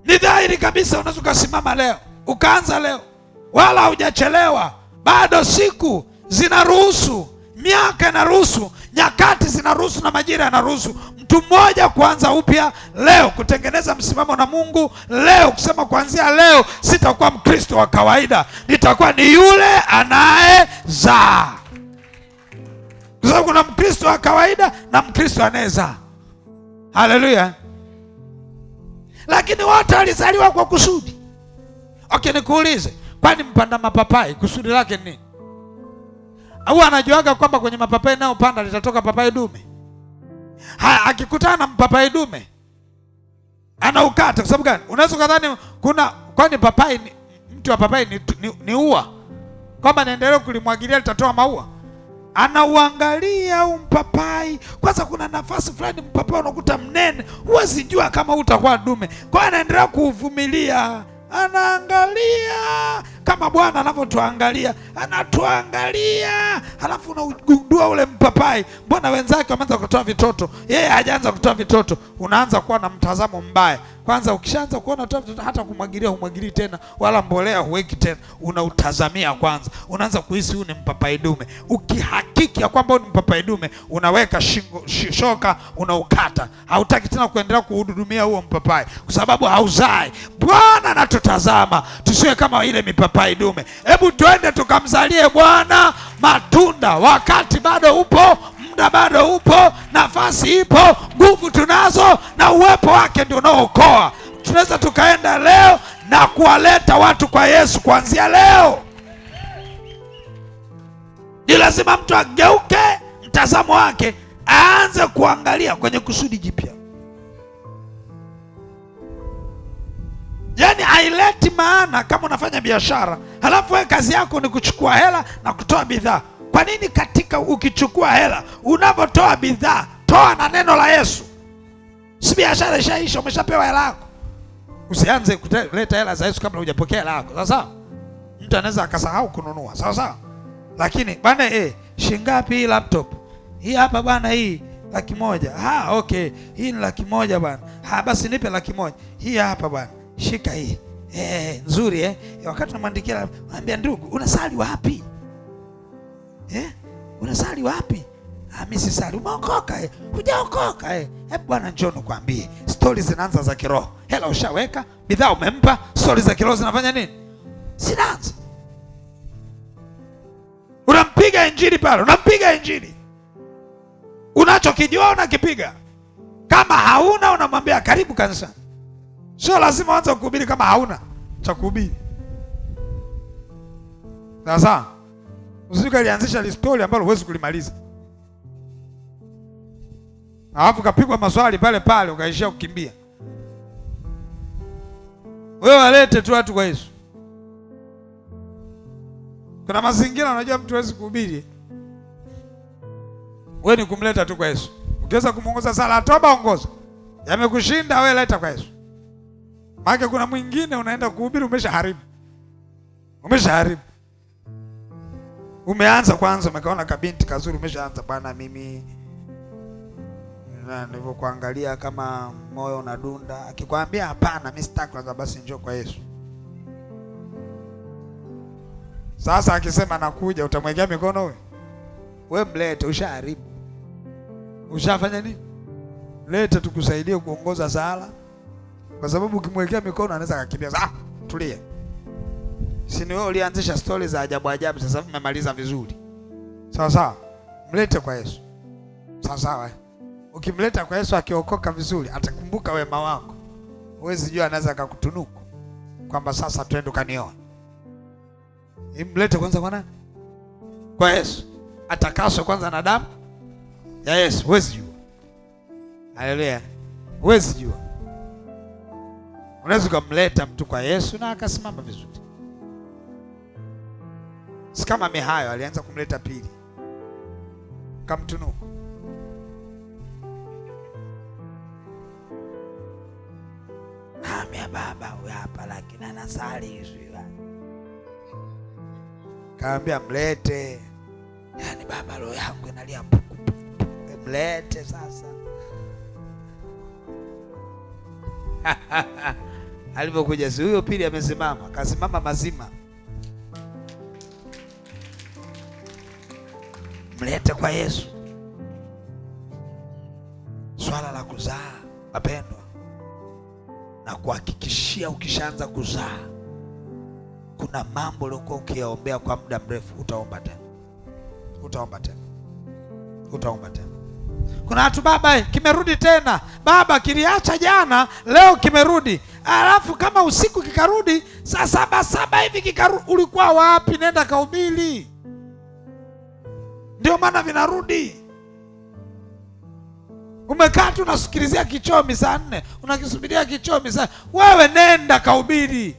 Ni dhahiri kabisa. Unaweza kusimama leo, ukaanza leo, wala hujachelewa. Bado siku zinaruhusu, miaka inaruhusu, nyakati zinaruhusu, na majira yanaruhusu mtu mmoja kuanza upya leo, kutengeneza msimamo na Mungu leo, kusema kuanzia leo sitakuwa Mkristo wa kawaida, nitakuwa ni yule anayezaa. Kwa sababu kuna Mkristo wa kawaida na Mkristo anayezaa. Haleluya. Lakini wote walizaliwa kwa kusudi. Okay, nikuulize, kwani mpanda mapapai kusudi lake nini? Au anajuaga kwamba kwenye mapapai nao panda litatoka papai dume? Akikutana na mpapai dume anaukata. Kwa sababu gani? Unaweza kadhani kwani papai mti wa papai ni ua, kwamba naendelea kulimwagilia litatoa maua? Anauangalia mpapai kwanza. Kuna nafasi fulani mpapai unakuta mnene, huwezi jua kama utakuwa dume. Kwa hiyo anaendelea kuuvumilia, anaangalia kama Bwana anavyotuangalia, anatuangalia. Halafu unagundua ule mpapai, mbona wenzake wameanza kutoa vitoto, yeye hajaanza kutoa vitoto. Unaanza kuwa na mtazamo mbaya. Kwanza ukishaanza kuona kutoa vitoto, hata kumwagilia humwagilii tena, wala mbolea huweki tena, unautazamia kwanza. Unaanza kuhisi huu ni mpapai dume. Ukihakiki ya kwamba huu ni mpapai dume, unaweka shoka, unaukata. Hautaki tena kuendelea kuhudumia huo mpapai, kwa sababu hauzai. Bwana anatutazama tusiwe kama ile mipapai dume. Hebu twende tukamzalie Bwana matunda. Wakati bado upo, muda bado upo, nafasi ipo, nguvu tunazo, na uwepo wake ndio unaookoa. Tunaweza tukaenda leo na kuwaleta watu kwa Yesu kuanzia leo. Ni lazima mtu ageuke mtazamo wake, aanze kuangalia kwenye kusudi jipya. Yaani haileti maana kama unafanya biashara, halafu wewe kazi yako ni kuchukua hela na kutoa bidhaa. Kwa nini katika ukichukua hela, unavyotoa bidhaa, toa na neno la Yesu? Si biashara ishaisha, umeshapewa hela yako. Usianze kuleta hela za Yesu kabla hujapokea hela yako. Sawa sawa? Mtu anaweza akasahau kununua. Sawa sawa? Lakini bwana, shingapi hii laptop? Hii hapa bwana, hii 100,000. Okay. Hii ni 100,000 bwana. Basi nipe 100,000. Hii hapa bwana. Shika hii. Nzuri wakati unamwandikia, anambia ndugu, unasali wapi? Unasali wapi? Mimi sisali. Umeokoka? Hujaokoka? Hebu bwana njoo nikwambie. Stori zinaanza za kiroho. Hela ushaweka, bidhaa umempa, stori za kiroho zinafanya nini? Zinaanza. Unampiga injili pale, unampiga injili. Unachokijua unakipiga. Kama hauna unamwambia karibu kanisa. Sio lazima uanze kuhubiri kama hauna cha kuhubiri. Sasa usika lianzisha story ambalo huwezi kulimaliza, alafu kapigwa maswali pale pale ukaishia kukimbia. Wewe walete tu watu kwa Yesu. Kuna mazingira unajua mtu hawezi kuhubiri, wewe ni kumleta tu kwa Yesu. Ukiweza kumuongoza sala toba, ongoza. Yamekushinda wewe, leta kwa Yesu. Maana kuna mwingine unaenda kuhubiri umeshaharibu. Umeanza kwanza umekaona kabinti kazuri, umeshaanza bwana, mimi na nilivyokuangalia kama moyo unadunda. Akikwambia hapana, mimi sitaki, kwanza basi njoo kwa Yesu. Sasa akisema nakuja, utamwekea mikono wewe? Wewe mlete, ushaharibu. Ushafanya nini? Lete tukusaidie kuongoza sala, kwa sababu ukimwekea mikono anaweza akakimbia. Tulie. Si ni wewe ulianzisha stories za ajabu ajabu, sasa mmemaliza vizuri. Sawa sawa. Mlete kwa Yesu. Sawa sawa. Ukimleta kwa Yesu akiokoka vizuri, atakumbuka wema wako. Huwezi jua anaweza akakutunuku kwamba sasa twende kanioa. Mlete kwanza kwa nani? Kwa Yesu. Atakaswe kwanza na damu ya Yesu. Huwezi jua. Haleluya. Huwezi jua. Unaweza kumleta mtu kwa Yesu na akasimama vizuri. Si kama Mihayo alianza kumleta pili, kamtunuku. Amia baba huyu hapa lakini anasali hivi. Kaambia mlete. Yaani baba roho yangu inalia puku. Mlete sasa. Alipokuja si huyo pili amesimama, kasimama mazima. Mlete kwa Yesu. Swala la kuzaa, wapendwa, na kuhakikishia ukishaanza kuzaa, kuna mambo uliokuwa ukiyaombea kwa muda mrefu utaomba tena. Kuna watu baba kimerudi tena. Baba kiliacha jana, leo kimerudi. Alafu kama usiku kikarudi, saa 7 hivi kikarudi. Ulikuwa wapi? Nenda kahubiri. Ndio maana vinarudi. Umekaa tu unasikilizia kichomi saa 4, unakisubiria kichomi saa. Wewe nenda kahubiri.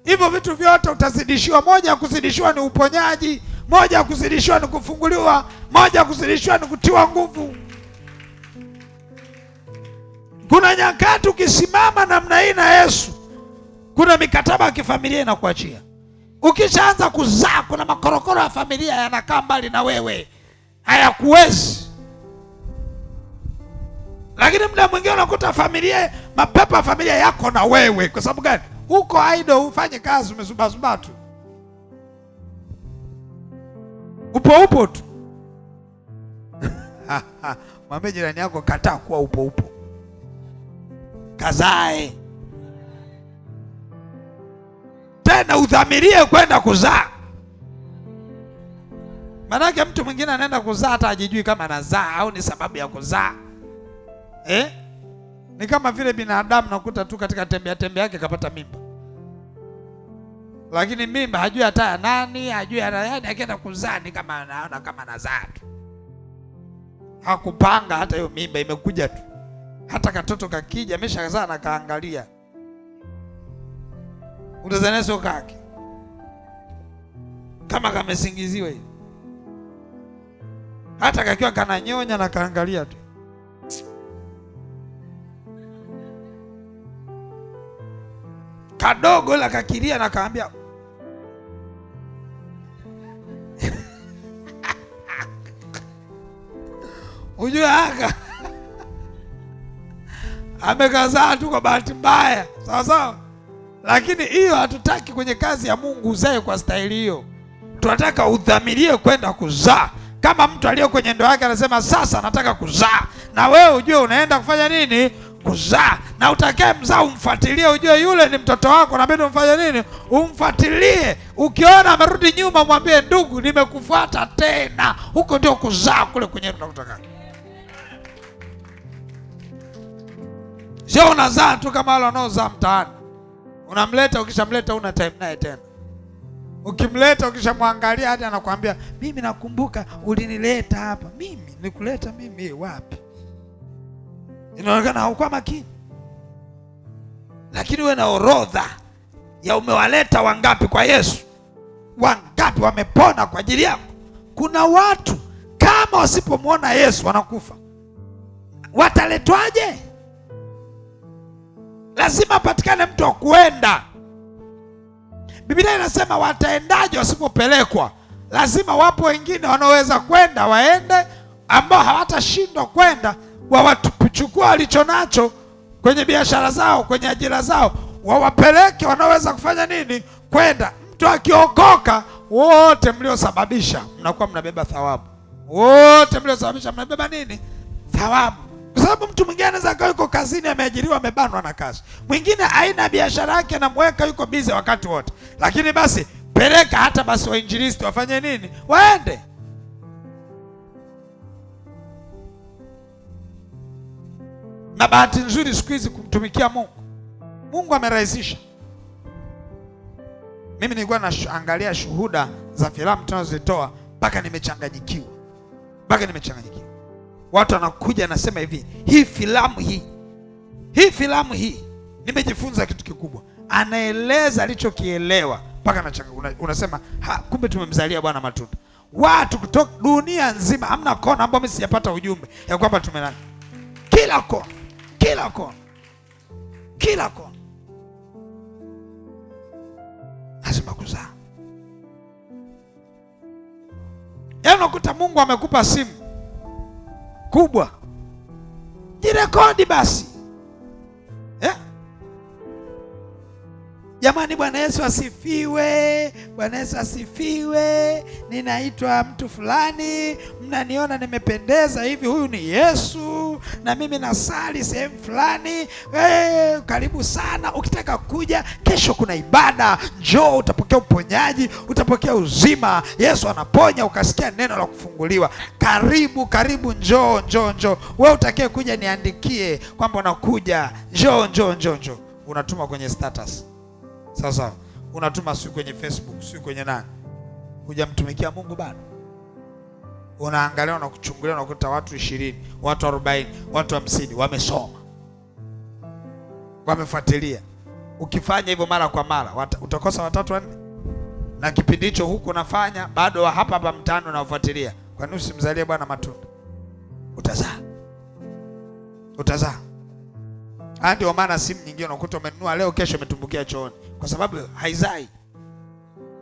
Hivyo vitu vyote utazidishiwa. Moja ya kuzidishiwa ni uponyaji, moja ya kuzidishiwa ni kufunguliwa, moja ya kuzidishiwa ni kutiwa nguvu. Kuna nyakati ukisimama namna hii na Yesu, kuna mikataba ya kifamilia inakuachia. Ukishaanza kuzaa, kuna makorokoro ya familia yanakaa mbali na wewe, hayakuwezi. Lakini muda mwingine unakuta familia, mapepo ya familia yako na wewe. Kwa sababu gani? Uko idle, ufanye kazi, umezubazuba tu, upo tu. Mwambie jirani yako, kataa kuwa upo. Kazae tena, udhamirie kwenda kuzaa. Maanake mtu mwingine anaenda kuzaa hata hajijui kama anazaa au ni sababu ya kuzaa. Ni kama vile binadamu nakuta tu katika tembea yake kapata mimba. Lakini mimba hajui hata ya nani, hajui yaani akienda kuzaa ni kama anaona kama anazaa tu. Hakupanga hata hiyo mimba, imekuja tu. Hata katoto kakija ameshazaa na kaangalia. Utazania sio kake. Kama kamesingiziwa hivi. Hata kakiwa kananyonya na kaangalia tu. Kadogo la kakilia na kaambia ujue haka amekazaa tu kwa bahati mbaya. Sawa sawa. Lakini hiyo hatutaki kwenye kazi ya Mungu uzae kwa staili hiyo. Tunataka udhamirie kwenda kuzaa. Kama mtu aliyo kwenye ndoa yake anasema sasa nataka kuzaa, na wewe ujue unaenda kufanya nini? Kuzaa. Na utakaye mzaa umfuatilie, ujue yule ni mtoto wako, na bado umfanye nini? Umfuatilie. Ukiona amerudi nyuma, mwambie ndugu, nimekufuata tena. Huko ndio kuzaa kule kwenye tunakutaka. Sio unazaa tu kama wale wanaozaa mtaani. Unamleta, ukishamleta una time naye tena. Ukimleta ukishamwangalia hadi anakuambia mimi nakumbuka ulinileta hapa. Mimi nikuleta mimi wapi? Inaonekana haukuwa makini. Lakini wewe na orodha ya umewaleta wangapi kwa Yesu, wangapi wamepona kwa ajili yako. Kuna watu kama wasipomwona Yesu wanakufa. Wataletwaje? Lazima patikane mtu wa kuenda. Biblia inasema wataendaje wasipopelekwa? Lazima wapo wengine wanaoweza kwenda, waende, ambao hawatashindwa kwenda, wawachukua walicho nacho kwenye biashara zao, kwenye ajira zao, wawapeleke wanaoweza kufanya nini? Kwenda. Mtu akiokoka, wote mliosababisha mnakuwa mnabeba thawabu. Wote mliosababisha mnabeba nini? Thawabu. Kwa sababu mtu mwingine anaweza kuwa yuko kazini, ameajiriwa, amebanwa na kazi. Mwingine aina biashara yake anamweka yuko busy wakati wote. Lakini basi peleka hata basi wainjilisti wafanye nini? Waende. Na bahati nzuri siku hizi kumtumikia Mungu, Mungu amerahisisha. Mimi nilikuwa naangalia shuhuda za filamu tunazozitoa mpaka nimechanganyikiwa. Watu wanakuja nasema hivi, hii filamu hii nimejifunza kitu kikubwa. Anaeleza alichokielewa mpaka unasema kumbe tumemzalia Bwana matunda. Watu kutoka dunia nzima, hamna kona ambapo mimi sijapata ujumbe ya kwamba tumelala. Kila kona. Lazima kuzaa. Yaani unakuta Mungu amekupa simu kubwa, jirekodi basi. Jamani, Bwana Yesu asifiwe. Bwana Yesu asifiwe. Ninaitwa mtu fulani, mnaniona nimependeza hivi, huyu ni Yesu, na mimi nasali sehemu fulani. Karibu sana, ukitaka kuja kesho kuna ibada, njoo utapokea uponyaji, utapokea uzima. Yesu anaponya, ukasikia neno la kufunguliwa. Karibu, njoo. Wewe utakaye kuja niandikie kwamba unakuja, njoo. Unatuma kwenye status. Sasa unatuma si kwenye Facebook, si kwenye nani? Hujamtumikia Mungu bado. Unaangalia, unakuchungulia, unakuta watu 20, watu 40, watu 50 wamesoma, wamefuatilia. Ukifanya hivyo mara kwa mara, utakosa 3 4. Na kipindi hicho huko unafanya bado hapa mtaani unafuatilia. Kwa nini usimzalie Bwana matunda? Utazaa. Ndio maana simu nyingine unakuta umenunua leo, kesho umetumbukia chooni, kwa sababu haizai.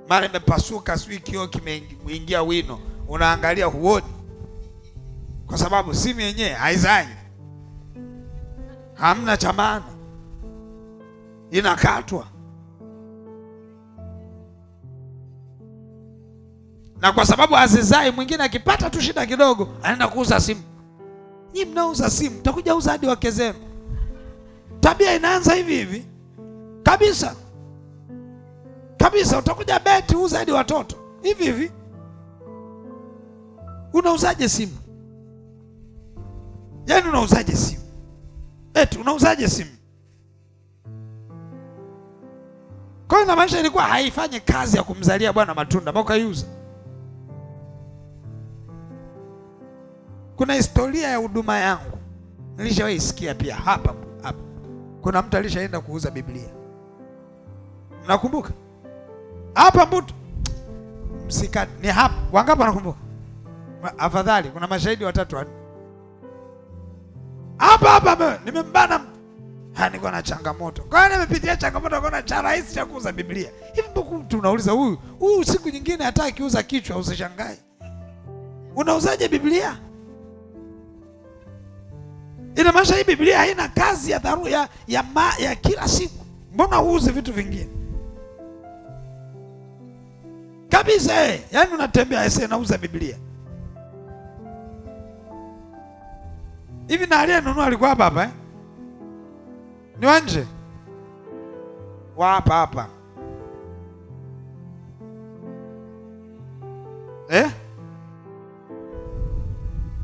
Mara imepasuka, sio kioo kimeingia wino, unaangalia huoni, kwa sababu simu yenyewe haizai. Hamna cha maana, inakatwa. Na kwa sababu hazizai, mwingine akipata tu shida kidogo anaenda kuuza simu. Nyinyi mnauza simu, mtakuja uza hadi wake zenu. Tabia inaanza hivi kabisa. Utakuja beti uza hadi watoto hivi. Unauzaje simu? Yaani unauzaje simu? Unauzaje simu? Kwa hiyo na maisha ilikuwa haifanyi kazi ya kumzalia Bwana matunda, mpaka yuza. Kuna historia ya huduma yangu nilishawahi sikia pia hapa. Kuna mtu alishaenda kuuza Biblia. Mnakumbuka? Hapa mbuto. Msikati. Ni hapa. Wangapi wanakumbuka? Afadhali kuna mashahidi 3 4. Hapa nimembana mtu. Niko na changamoto. Kwa nini nimepitia changamoto kwa cha rahisi cha kuuza Biblia? Hivi mtu unauliza huyu siku nyingine hata kiuza kichwa usishangae. Unauzaje Biblia? Ina maana hii Biblia haina kazi ya dharura ya kila siku. Mbona uuze vitu vingine? Kabisa yaani unatembea nauza Biblia. Hivi na aliyenunua alikuwa hapa Ni wanje? Wa hapa.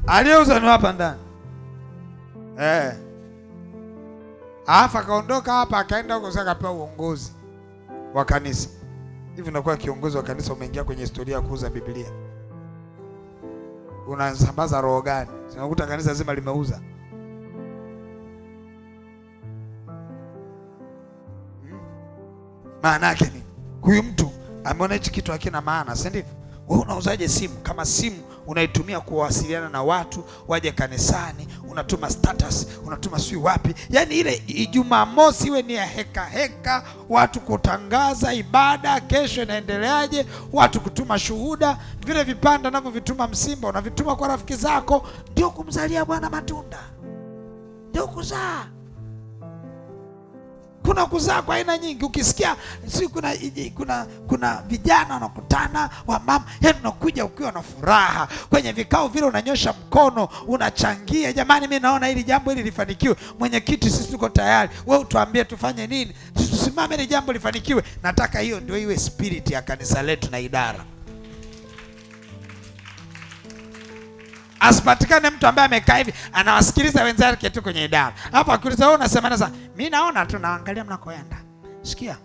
Aliyeuza ni hapa ndani. Akaondoka hapa akaenda huko, sasa akapewa uongozi wa kanisa. Hivi unakuwa kiongozi wa kanisa, umeingia kwenye historia ya kuuza Biblia, unasambaza roho gani? Unakuta kanisa zima limeuza. Maana yake ni huyu mtu ameona hichi kitu hakina maana, si ndivyo? Wewe unauzaje simu? Kama simu unaitumia kuwasiliana na watu waje kanisani, unatuma status, unatuma sio wapi, yaani ile Ijumaa mosi iwe ni ya heka, watu kutangaza ibada, kesho inaendeleaje, watu kutuma shuhuda, vile vipanda navyo vituma Msimba, unavituma kwa rafiki zako. Ndio kumzalia Bwana matunda, ndio kuzaa. Kuna kuzaa kwa aina nyingi. Ukisikia si kuna vijana wanakutana wa mama, yaani unakuja ukiwa na furaha kwenye vikao vile, unanyosha mkono, unachangia, jamani mimi naona hili jambo hili lifanikiwe. Mwenyekiti, sisi tuko tayari, wewe utuambie tufanye nini, tusimame ili jambo lifanikiwe. Nataka hiyo ndio iwe spirit ya kanisa letu na idara. Asipatikane mtu ambaye amekaa hivi anawasikiliza wenzake tu kwenye idara. Hapo akiuliza wewe unasema sasa, mimi naona tu naangalia mnakoenda. Sikia.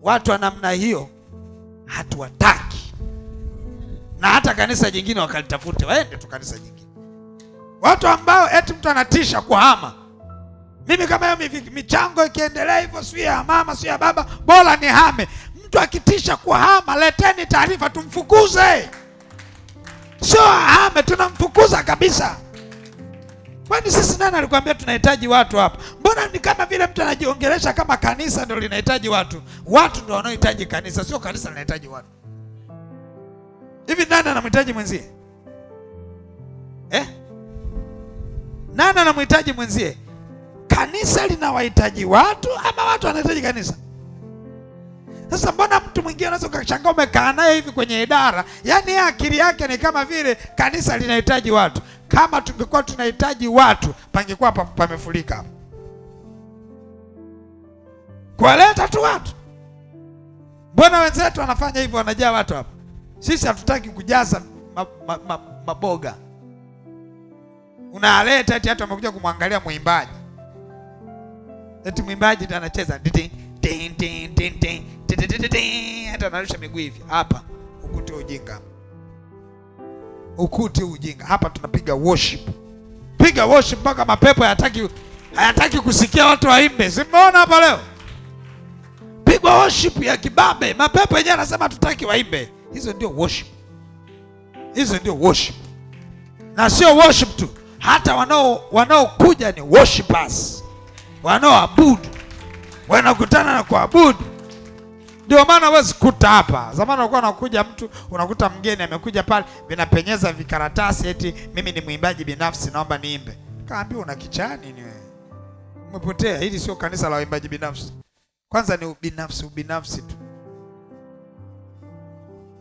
Watu wa namna hiyo hatuwataki. Na hata kanisa jingine wakalitafute, waende tu kanisa jingine. Watu ambao eti mtu anatisha kuhama. Mimi kama hiyo michango ikiendelea hivyo, sio ya mama, sio ya baba, bora nihame. Mtu akitisha kuhama, leteni taarifa tumfukuze. Sio ahame, tunamfukuza kabisa. Kwani sisi nani alikwambia tunahitaji watu hapa? Mbona ni kama vile mtu anajiongelesha kama kanisa ndio linahitaji watu. Watu ndio wanaohitaji kanisa, sio kanisa linahitaji watu. Hivi nani anamhitaji mwenzie? Nani anamhitaji mwenzie? Kanisa linawahitaji watu ama watu wanahitaji kanisa? Sasa mbona mtu mwingine unaweza ukashangaa umekaa naye hivi kwenye idara, yaani akili yake ni kama vile kanisa linahitaji watu. Kama tungekuwa tunahitaji watu, pangekuwa pamefurika hapo. Kuwaleta tu watu. Mbona wenzetu wanafanya hivyo, wanajaa watu hapa? Sisi hatutaki kujaza maboga. Unaleta eti watu wamekuja kumwangalia mwimbaji. Eti mwimbaji ndiye anacheza hata anarusha miguu hivi. Hapa ukuti ujinga. Ukuti ujinga. Hapa tunapiga worship. Piga worship mpaka mapepo hayataki kusikia watu waimbe. Simeona hapa leo? Piga worship ya kibabe. Mapepo yenyewe anasema tutaki waimbe. Hizo ndio worship. Hizo ndio worship. Na sio worship tu. Hata wanaokuja ni worshipers. Wanaoabudu. Wanakutana na kuabudu. Ndio maana wewe sikuta hapa. Zamani walikuwa wanakuja mtu, unakuta mgeni amekuja pale, vinapenyeza vikaratasi eti mimi ni mwimbaji binafsi naomba niimbe. Kaambia una kichani ni wewe. Umepotea, hili sio kanisa la waimbaji binafsi. Kwanza ni ubinafsi tu.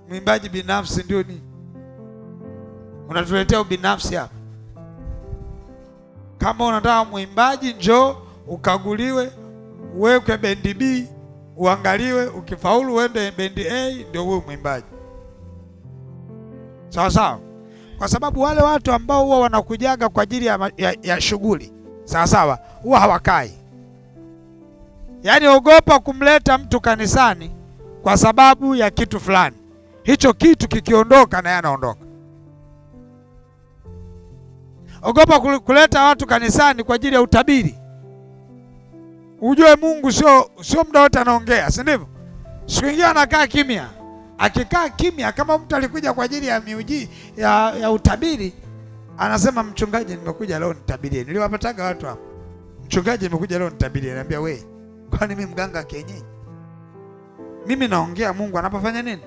Mwimbaji binafsi ndio ni. Unatuletea ubinafsi hapa. Kama unataka mwimbaji, njoo ukaguliwe, uwekwe bendi B, uangaliwe, ukifaulu uende bendi A, ndio wewe mwimbaji. Sawa sawa? Kwa sababu wale watu ambao huwa wanakujaga kwa ajili ya shughuli, sawa sawa, huwa hawakai. Yaani ogopa kumleta mtu kanisani kwa sababu ya kitu fulani. Hicho kitu kikiondoka na yeye anaondoka. Ogopa kuleta watu kanisani kwa ajili ya utabiri. Ujue Mungu sio muda wote anaongea, si ndivyo? Siku nyingine anakaa kimya. Akikaa kimya, kama mtu alikuja kwa ajili ya miujiza ya utabiri, anasema mchungaji nimekuja leo nitabirie. Niliwapataga watu hapo. Mchungaji nimekuja leo nitabirie. Anambia we, kwani mimi mganga kienyeji? Mimi naongea, Mungu anapofanya nini?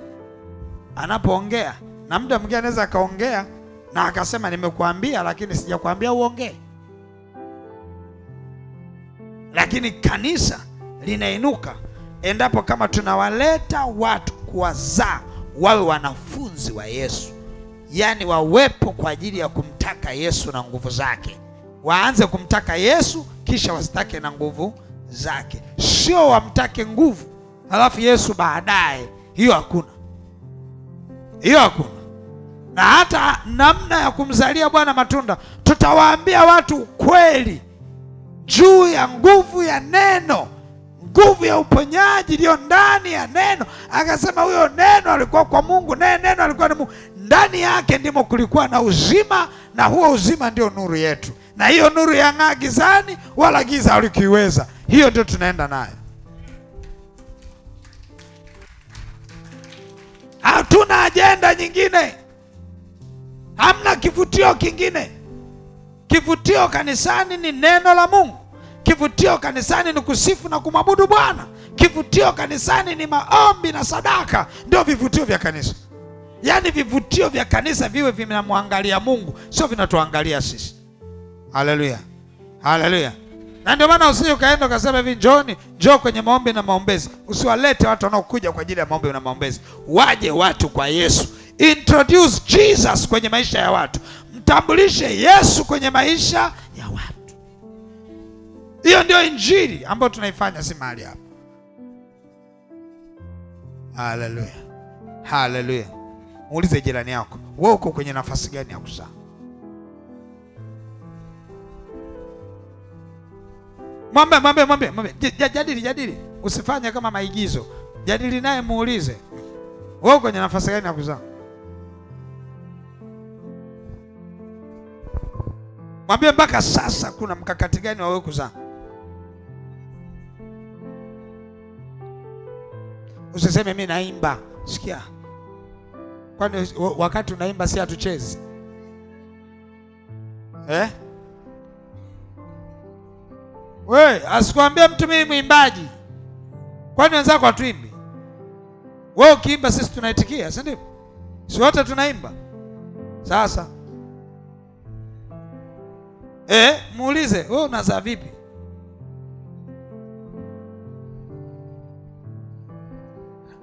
Anapoongea. Na muda mwingine anaweza akaongea na akasema nimekuambia lakini sijakwambia uongee. Lakini kanisa linainuka endapo kama tunawaleta watu kuwazaa wawe wanafunzi wa Yesu. Yaani wawepo kwa ajili ya kumtaka Yesu na nguvu zake. Waanze kumtaka Yesu kisha wasitake na nguvu zake. Sio wamtake nguvu halafu Yesu baadaye. Hiyo hakuna. Hiyo hakuna. Na hata namna ya kumzalia Bwana matunda, tutawaambia watu kweli juu ya nguvu ya neno, nguvu ya uponyaji iliyo ndani ya neno. Akasema huyo neno alikuwa kwa Mungu, naye neno alikuwa ni Mungu. Ndani yake ndimo kulikuwa na uzima, na huo uzima ndio nuru yetu, na hiyo nuru yang'aa gizani, wala giza halikuiweza. Hiyo ndio tunaenda nayo. Hatuna ajenda nyingine, hamna kivutio kingine. Kivutio kanisani ni neno la Mungu. Kivutio kanisani ni kusifu na kumwabudu Bwana. Kivutio kanisani ni maombi na sadaka. Ndio vivutio vya kanisa. Yaani vivutio vya kanisa viwe vinamwangalia Mungu, sio vinatuangalia sisi. Haleluya, haleluya. Na ndio maana usije ukaenda ukasema hivi, njoo kwenye maombi na maombezi. Usiwalete watu wanaokuja kwa ajili ya maombi na maombezi. Waje watu kwa Yesu. Introduce Jesus kwenye maisha ya watu. Mtambulishe Yesu kwenye maisha ya watu. Hiyo ndio injili ambayo tunaifanya, si mahali hapa. Haleluya, haleluya. Muulize jirani yako, wewe uko kwenye nafasi gani ya kuzaa? Mwambie. Jadili. Usifanye kama maigizo. Jadili naye, muulize, wewe kwenye nafasi gani ya kuzaa? Mwambie mpaka sasa kuna mkakati gani wa wewe kuzaa? Usiseme mimi naimba. Sikia. Kwani wakati unaimba si hatuchezi? Wewe asikwambie mtu mimi mwimbaji. Kwani wenzako hatuimbi? Wewe ukiimba sisi tunaitikia, si ndio? Si wote tunaimba? Sasa muulize, wewe unazaa vipi?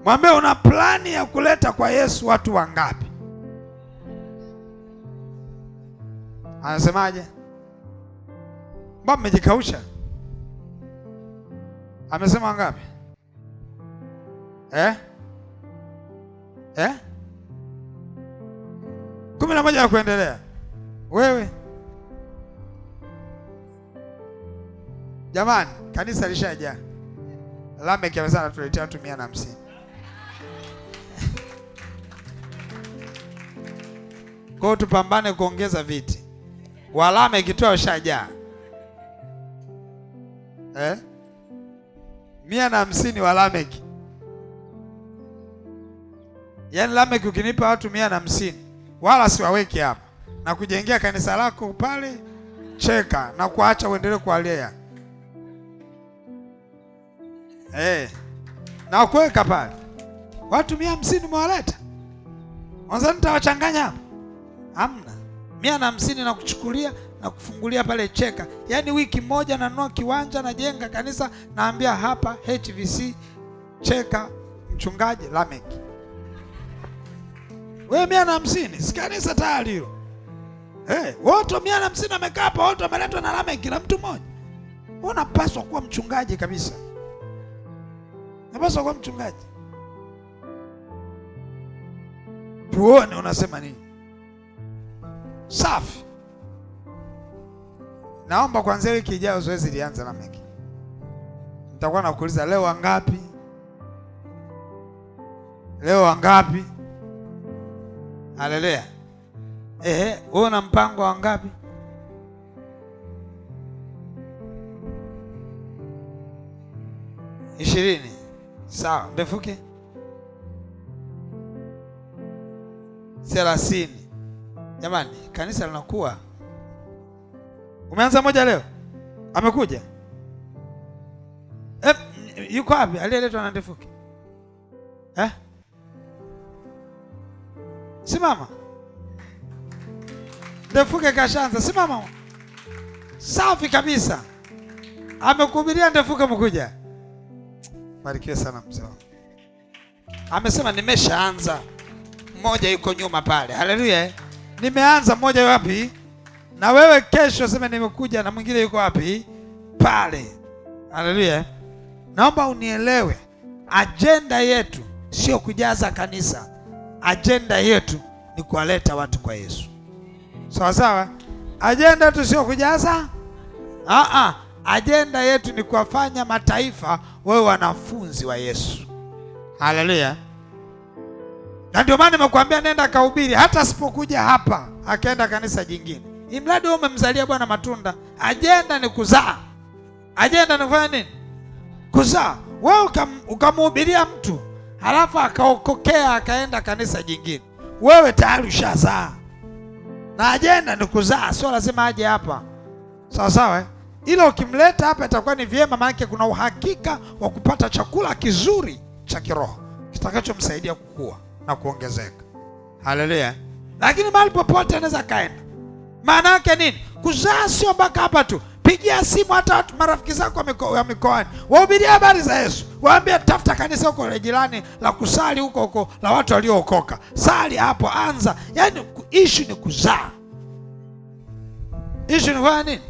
Mwambie una plani ya kuleta kwa Yesu watu wangapi? Anasemaje? Mbona mmejikausha? Amesema wangapi? 11 ya kuendelea. Wewe jamani, kanisa lishajaa. Lamek amesema tuletea watu 150. Kwa hiyo tupambane kuongeza viti. Lamek tu washajaa. 150 wa Lamek. Yaani Lamek ukinipa watu 150, wala siwaweki hapa na kujengea kanisa lako pale cheka na kuacha uendelee kualea. Na kuweka pale watu 150 mwaleta. Mwanzo nitawachanganya hapa. Hamna. 150 na kuchukulia na kufungulia pale cheka. Yaani wiki moja nanunua kiwanja, najenga kanisa, naambia hapa HVC cheka mchungaji Lamek. Wewe 150, si kanisa tayari hilo. Wote 150 wamekaa hapa, wote wameletwa na Lamek na mtu mmoja. Unapaswa kuwa mchungaji kabisa. Unapaswa kuwa mchungaji. Tuone unasema nini. Safi. Naomba kuanzia wiki ijayo zoezi lianze Lamek. Nitakuwa nakuuliza leo wangapi? Leo wangapi? Haleluya. Wewe una mpango wangapi? Ishirini. Sawa, ndefuke 30. Jamani, kanisa linakuwa. Umeanza moja leo? Amekuja? Yuko wapi? Aliyeletwa na ndefuke? Simama. Ndefuke kashaanza. Simama. Safi kabisa. Amekuhubiria ndefuke mkuja. Barikiwe sana mzee wangu. Amesema nimeshaanza. Mmoja yuko nyuma pale. Haleluya. Nimeanza, mmoja wapi? Na wewe kesho sema nimekuja, na mwingine yuko wapi? Pale. Haleluya. Naomba unielewe. Agenda yetu sio kujaza kanisa. Agenda yetu ni kuwaleta watu kwa Yesu. Sawa sawa? Agenda yetu sio kujaza. Ajenda yetu ni kuwafanya mataifa wawe wanafunzi wa Yesu. Haleluya. Na ndio maana nimekuambia nenda kahubiri, hata asipokuja hapa akaenda kanisa jingine, imradi wewe umemzalia Bwana matunda. Ajenda ni kuzaa. Ajenda ni kufanya nini? Kuzaa. Wewe ukamhubiria mtu halafu akaokokea akaenda kanisa jingine, wewe tayari ushazaa. Na ajenda ni kuzaa, sio lazima aje hapa. Sawa sawa. Ila ukimleta hapa itakuwa ni vyema, maana kuna uhakika wa kupata chakula kizuri cha kiroho kitakachomsaidia kukua na kuongezeka. Haleluya. Lakini mahali popote anaweza kaenda. Maana yake nini? Kuzaa sio mpaka hapa tu. Pigia simu hata watu marafiki zako wa mikoani, wahubiria habari za Yesu. Waambie tafuta kanisa huko la jirani la kusali huko la watu waliookoka. Sali hapo, anza. Yaani issue ni kuzaa. Issue ni kwa nini?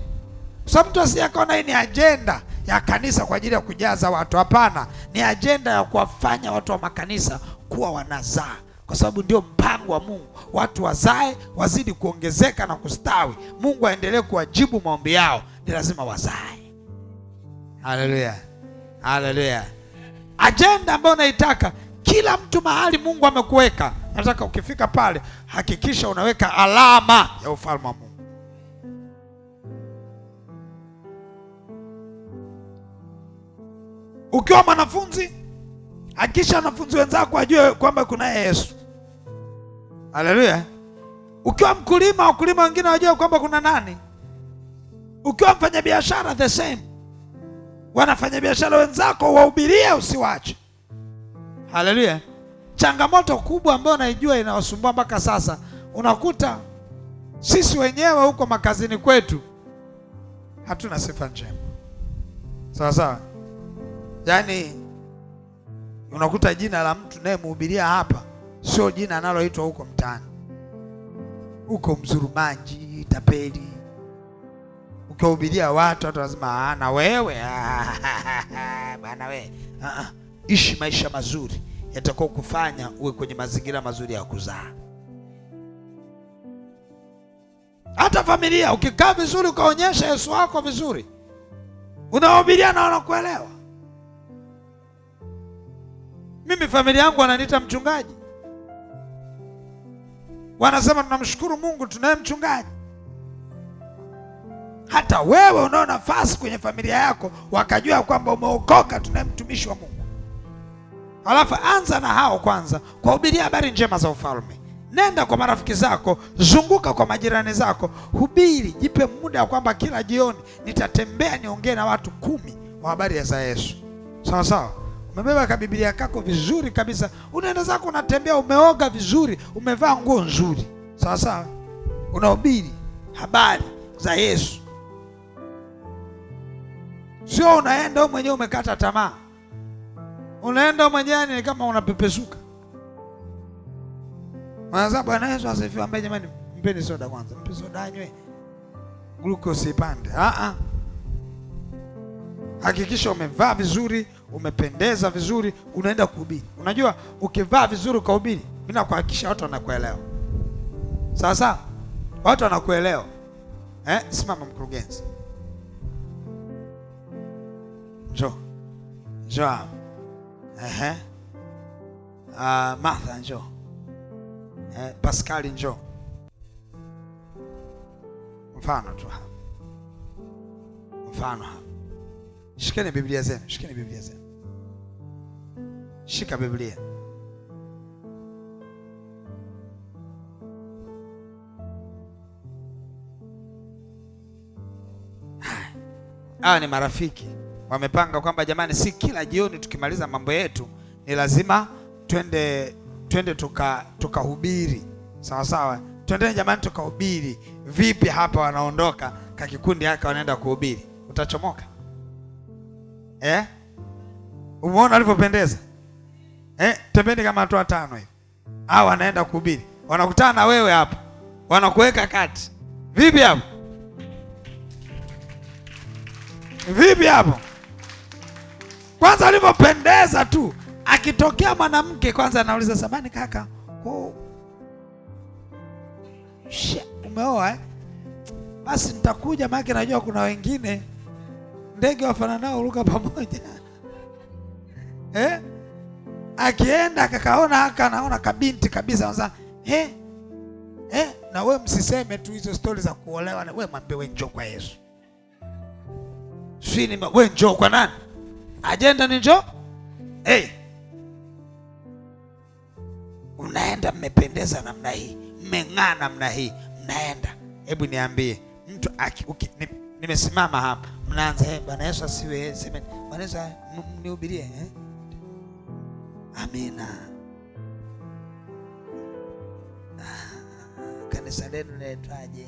Sababu mtu asiyakaona hii ni ajenda ya kanisa kwa ajili ya kujaza watu. Hapana, ni ajenda ya kuwafanya watu wa makanisa kuwa wanazaa, kwa sababu ndio mpango wa Mungu. Watu wazae, wazidi kuongezeka na kustawi. Mungu aendelee kuwajibu maombi yao, ni lazima wazae. Haleluya. Haleluya. Ajenda ambayo naitaka kila mtu mahali Mungu amekuweka, nataka ukifika pale hakikisha unaweka alama ya ufalme wa Mungu. Ukiwa mwanafunzi, hakikisha wanafunzi wenzako wajue kwamba kuna Yesu. Haleluya. Ukiwa mkulima, wakulima wengine wajue kwamba kuna nani. Ukiwa mfanya biashara, the same. Wanafanya biashara wenzako wahubirie, usiwache. Haleluya. Changamoto kubwa ambayo naijua inawasumbua mpaka sasa, unakuta sisi wenyewe huko makazini kwetu hatuna sifa njema. Sawa sawa. Yaani unakuta jina la mtu naye mhubiria hapa sio jina analoitwa huko mtaani. Huko mzurumaji, tapeli. Ukihubiria watu lazima na wewe bwana wewe. Ishi maisha mazuri yatakao kufanya uwe kwenye mazingira mazuri ya kuzaa. Hata familia ukikaa vizuri ukaonyesha Yesu wako vizuri, unahubiria na wanakuelewa. Mimi familia yangu wananiita mchungaji. Wanasema tunamshukuru Mungu tunaye mchungaji. Hata wewe unao nafasi kwenye familia yako wakajua kwamba umeokoka, tunaye mtumishi wa Mungu. Halafu anza na hao kwanza kuhubiria habari njema za ufalme. Nenda kwa marafiki zako, zunguka kwa majirani zako, hubiri. Jipe muda kwamba kila jioni nitatembea niongee na watu 10 wa habari za Yesu. Sawa sawa. Umebeba ka Biblia kako vizuri kabisa, unaenda zako unatembea, umeoga vizuri, umevaa nguo nzuri. Sawa sawa. Unahubiri habari za Yesu. Sio unaenda wewe mwenyewe umekata tamaa. Unaenda mwenyewe ni kama unapepesuka. Mwanzo Bwana Yesu asifiwe. Ambaye jamani, mpeni soda kwanza. Mpe soda anywe. Glucose ipande. Hakikisha umevaa vizuri, umependeza vizuri, unaenda kuhubiri. Unajua ukivaa vizuri ukahubiri, mimi nakuhakikisha watu wanakuelewa. Sasa watu wanakuelewa. Simama mkurugenzi. Njoo. Martha njoo. Pascal njoo. Mfano tu hapa. Mfano hapa. Shikeni Biblia zenu, shikeni Biblia zenu. Shika Biblia. Hawa ni marafiki. Wamepanga kwamba jamani, si kila jioni tukimaliza mambo yetu ni lazima twende tukahubiri. Sawa sawa. Twendeni jamani tukahubiri. Vipi hapa wanaondoka ka kikundi haka wanaenda kuhubiri? Utachomoka? Umeona alivyopendeza? Tembeni kama watu 5 hivi. Hao wanaenda kuhubiri. Wanakutana na wewe hapa. Wanakuweka kati. Vipi hapo? Vipi hapo? Kwanza alivyopendeza tu. Akitokea mwanamke kwanza anauliza, "Samani kaka, umeoa?" Basi nitakuja maana najua kuna wengine ndege wafananao huruka pamoja. Akienda akakaona haka, anaona kabinti kabisa, anasema na wewe msiseme tu hizo stori za kuolewa, wewe mwambie wewe njoo kwa Yesu. Sini wewe njoo kwa nani? Ajenda ni njoo. Unaenda mmependeza namna hii, mmeng'aa namna hii, mnaenda. Hebu niambie, mtu nimesimama hapa, mnaanza Bwana Yesu asiwe, sema Bwana Yesu mnihubirie, amina. Kanisa lenu linaitwaje?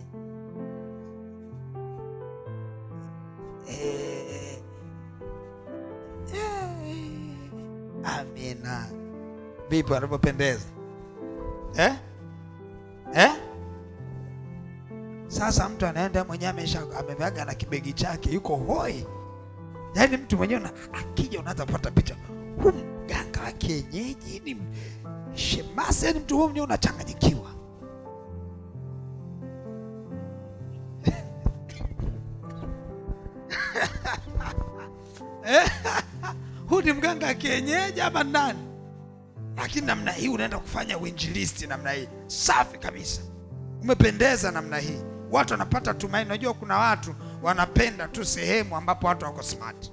Amina. Vipi wanapopendeza? Sasa mtu anaenda mwenyewe amevaga na kibegi chake, yuko hoi. Yaani mtu mwenyewe akija unaanza kupata picha. Mganga wa kienyeji ni shemasi, yaani mtu mwenyewe unachanganyikiwa. Huyu ni mganga wa kienyeji ama nani? Lakini namna hii unaenda kufanya uinjilisti namna hii, safi kabisa, umependeza namna hii, watu wanapata tumaini. Unajua kuna watu wanapenda tu sehemu ambapo watu wako smart.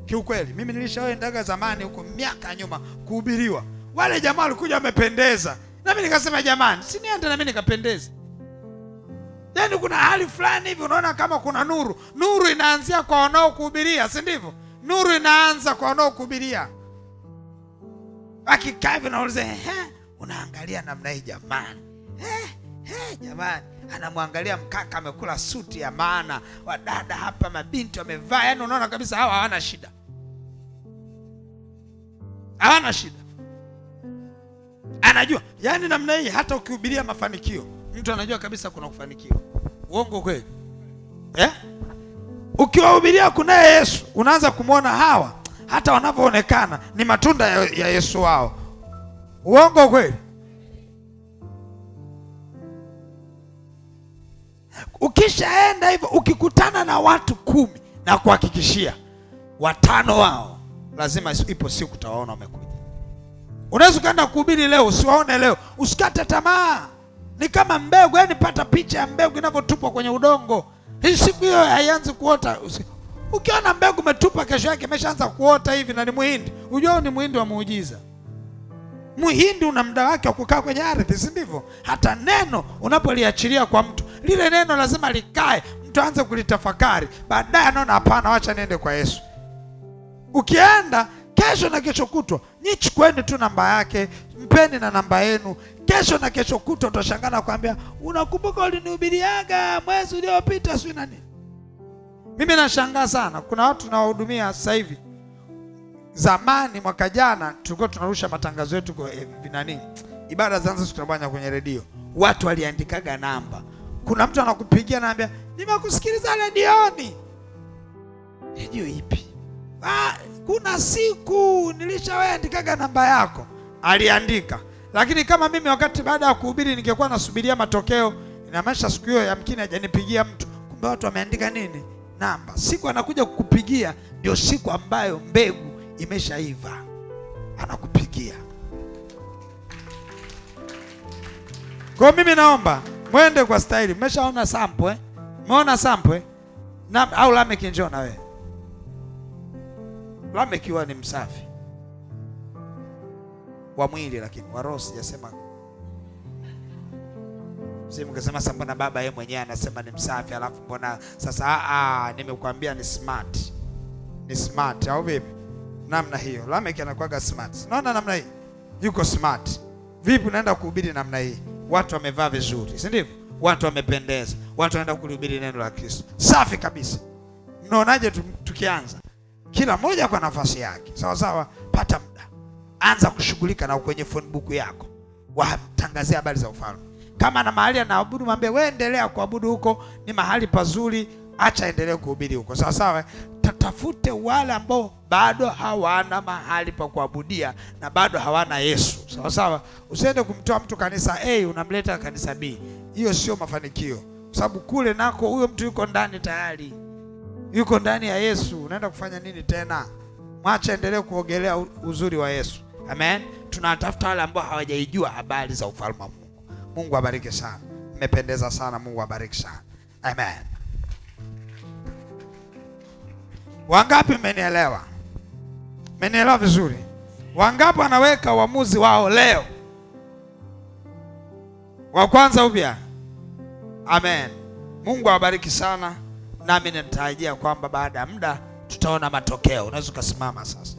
Kiukweli mimi nilishaendaga zamani huko miaka ya nyuma kuhubiriwa, wale jamaa walikuja wamependeza, na mimi nikasema jamani, si niende na mimi nikapendeza. Yaani kuna hali fulani hivi unaona kama kuna nuru. Nuru inaanzia kwa wanaokuhubiria, si ndivyo? Nuru inaanza kwa wanaokuhubiria. Akikaa hivi nauliza, unaangalia namna hii jamani. Jamani, anamwangalia mkaka amekula suti ya maana, wadada hapa mabinti wamevaa, yaani unaona kabisa hawa hawana shida. Hawana shida. Anajua, yaani namna hii hata ukihubiria mafanikio, mtu anajua kabisa kuna kufanikiwa. Uongo kweli? Ukiwahubiria kunaye Yesu, unaanza kumwona hawa hata wanavyoonekana ni matunda ya Yesu wao. Uongo kweli? Ukishaenda hivyo, ukikutana na watu 10 na kuhakikishia 5 wao lazima ipo siku utawaona wamekuja. Unaweza kwenda kuhubiri leo usiwaone leo, usikate tamaa. Ni kama mbegu, yaani pata picha ya mbegu inavyotupwa kwenye udongo. Hii siku hiyo haianzi kuota. Ukiona mbegu umetupa, kesho yake imeshaanza kuota hivi na ni muhindi, unajua ni muhindi wa muujiza. Muhindi una muda wake wa kukaa kwenye ardhi, si ndivyo? Hata neno unapoliachilia kwa mtu, lile neno lazima likae, mtu aanze kulitafakari, baadaye anaona hapana, acha niende kwa Yesu. Ukienda kesho na kesho kutwa, nichukueni tu namba yake, mpeni na namba yenu. Kesho na kesho kutwa utashangaa kuambia, unakumbuka ulinihubiriaga mwezi uliopita sio nani? Mimi nashangaa sana, kuna watu tunawahudumia sasa hivi. Zamani mwaka jana tulikuwa tunarusha matangazo yetu kwa ibada zanza tutabanya kwenye redio. Watu waliandikaga namba. Kuna mtu anakupigia anambia, nimekusikiliza redioni. Redio ipi? Kuna siku nilishawaandikaga namba yako. Aliandika. Lakini kama mimi wakati baada ya kuhubiri ningekuwa nasubiria matokeo, inamaanisha siku hiyo yamkini hajanipigia mtu. Kumbe watu wameandika nini? Namba. Siku anakuja kukupigia ndio siku ambayo mbegu imeshaiva. Anakupigia. Kwa mimi naomba mwende kwa staili. Mmeshaona sample? Umeona sample? Na au Lameck njoo na wewe. Lameck kiwa ni msafi wa mwili, lakini wa roho sijasema. Simu kasema sasa mbona baba yeye mwenyewe anasema ni msafi, alafu mbona sasa nimekuambia ni smart. Ni smart au vipi? Namna hiyo. Lameck anakuwaga smart. Unaona namna hii? Yuko smart. Vipi unaenda kuhubiri namna hii? Watu wamevaa vizuri, si ndivyo? Watu wamependeza. Watu wanaenda kuhubiri neno la Kristo. Safi kabisa. Mnaonaje tukianza? Kila mmoja kwa nafasi yake. Sawa sawa, pata muda. Anza kushughulika na kwenye phone book yako. Watangazia habari za ufalme. Kama na mahali anaabudu, mwambie wewe endelea kuabudu huko, ni mahali pazuri, acha endelee kuhubiri huko. Sawa sawa. Tatafute wale ambao bado hawana mahali pa kuabudia na bado hawana Yesu. Sawa sawa. Usiende kumtoa mtu kanisa A unamleta kanisa B. Hiyo sio mafanikio. Kwa sababu kule nako huyo mtu yuko ndani tayari. yuko ndani ya Yesu, unaenda kufanya nini tena? Mwacha endelee kuogelea uzuri wa Yesu. Amen. Tunatafuta wale ambao hawajaijua habari za ufalme wa Mungu. Mungu abariki sana. Mmependeza sana. Mungu abariki sana. Amen. Wangapi mmenielewa? Mmenielewa vizuri? Wangapi wanaweka uamuzi wao leo? Wa kwanza upya. Amen. Mungu awabariki sana. Nami natarajia kwamba baada ya muda tutaona matokeo. Unaweza kusimama sasa.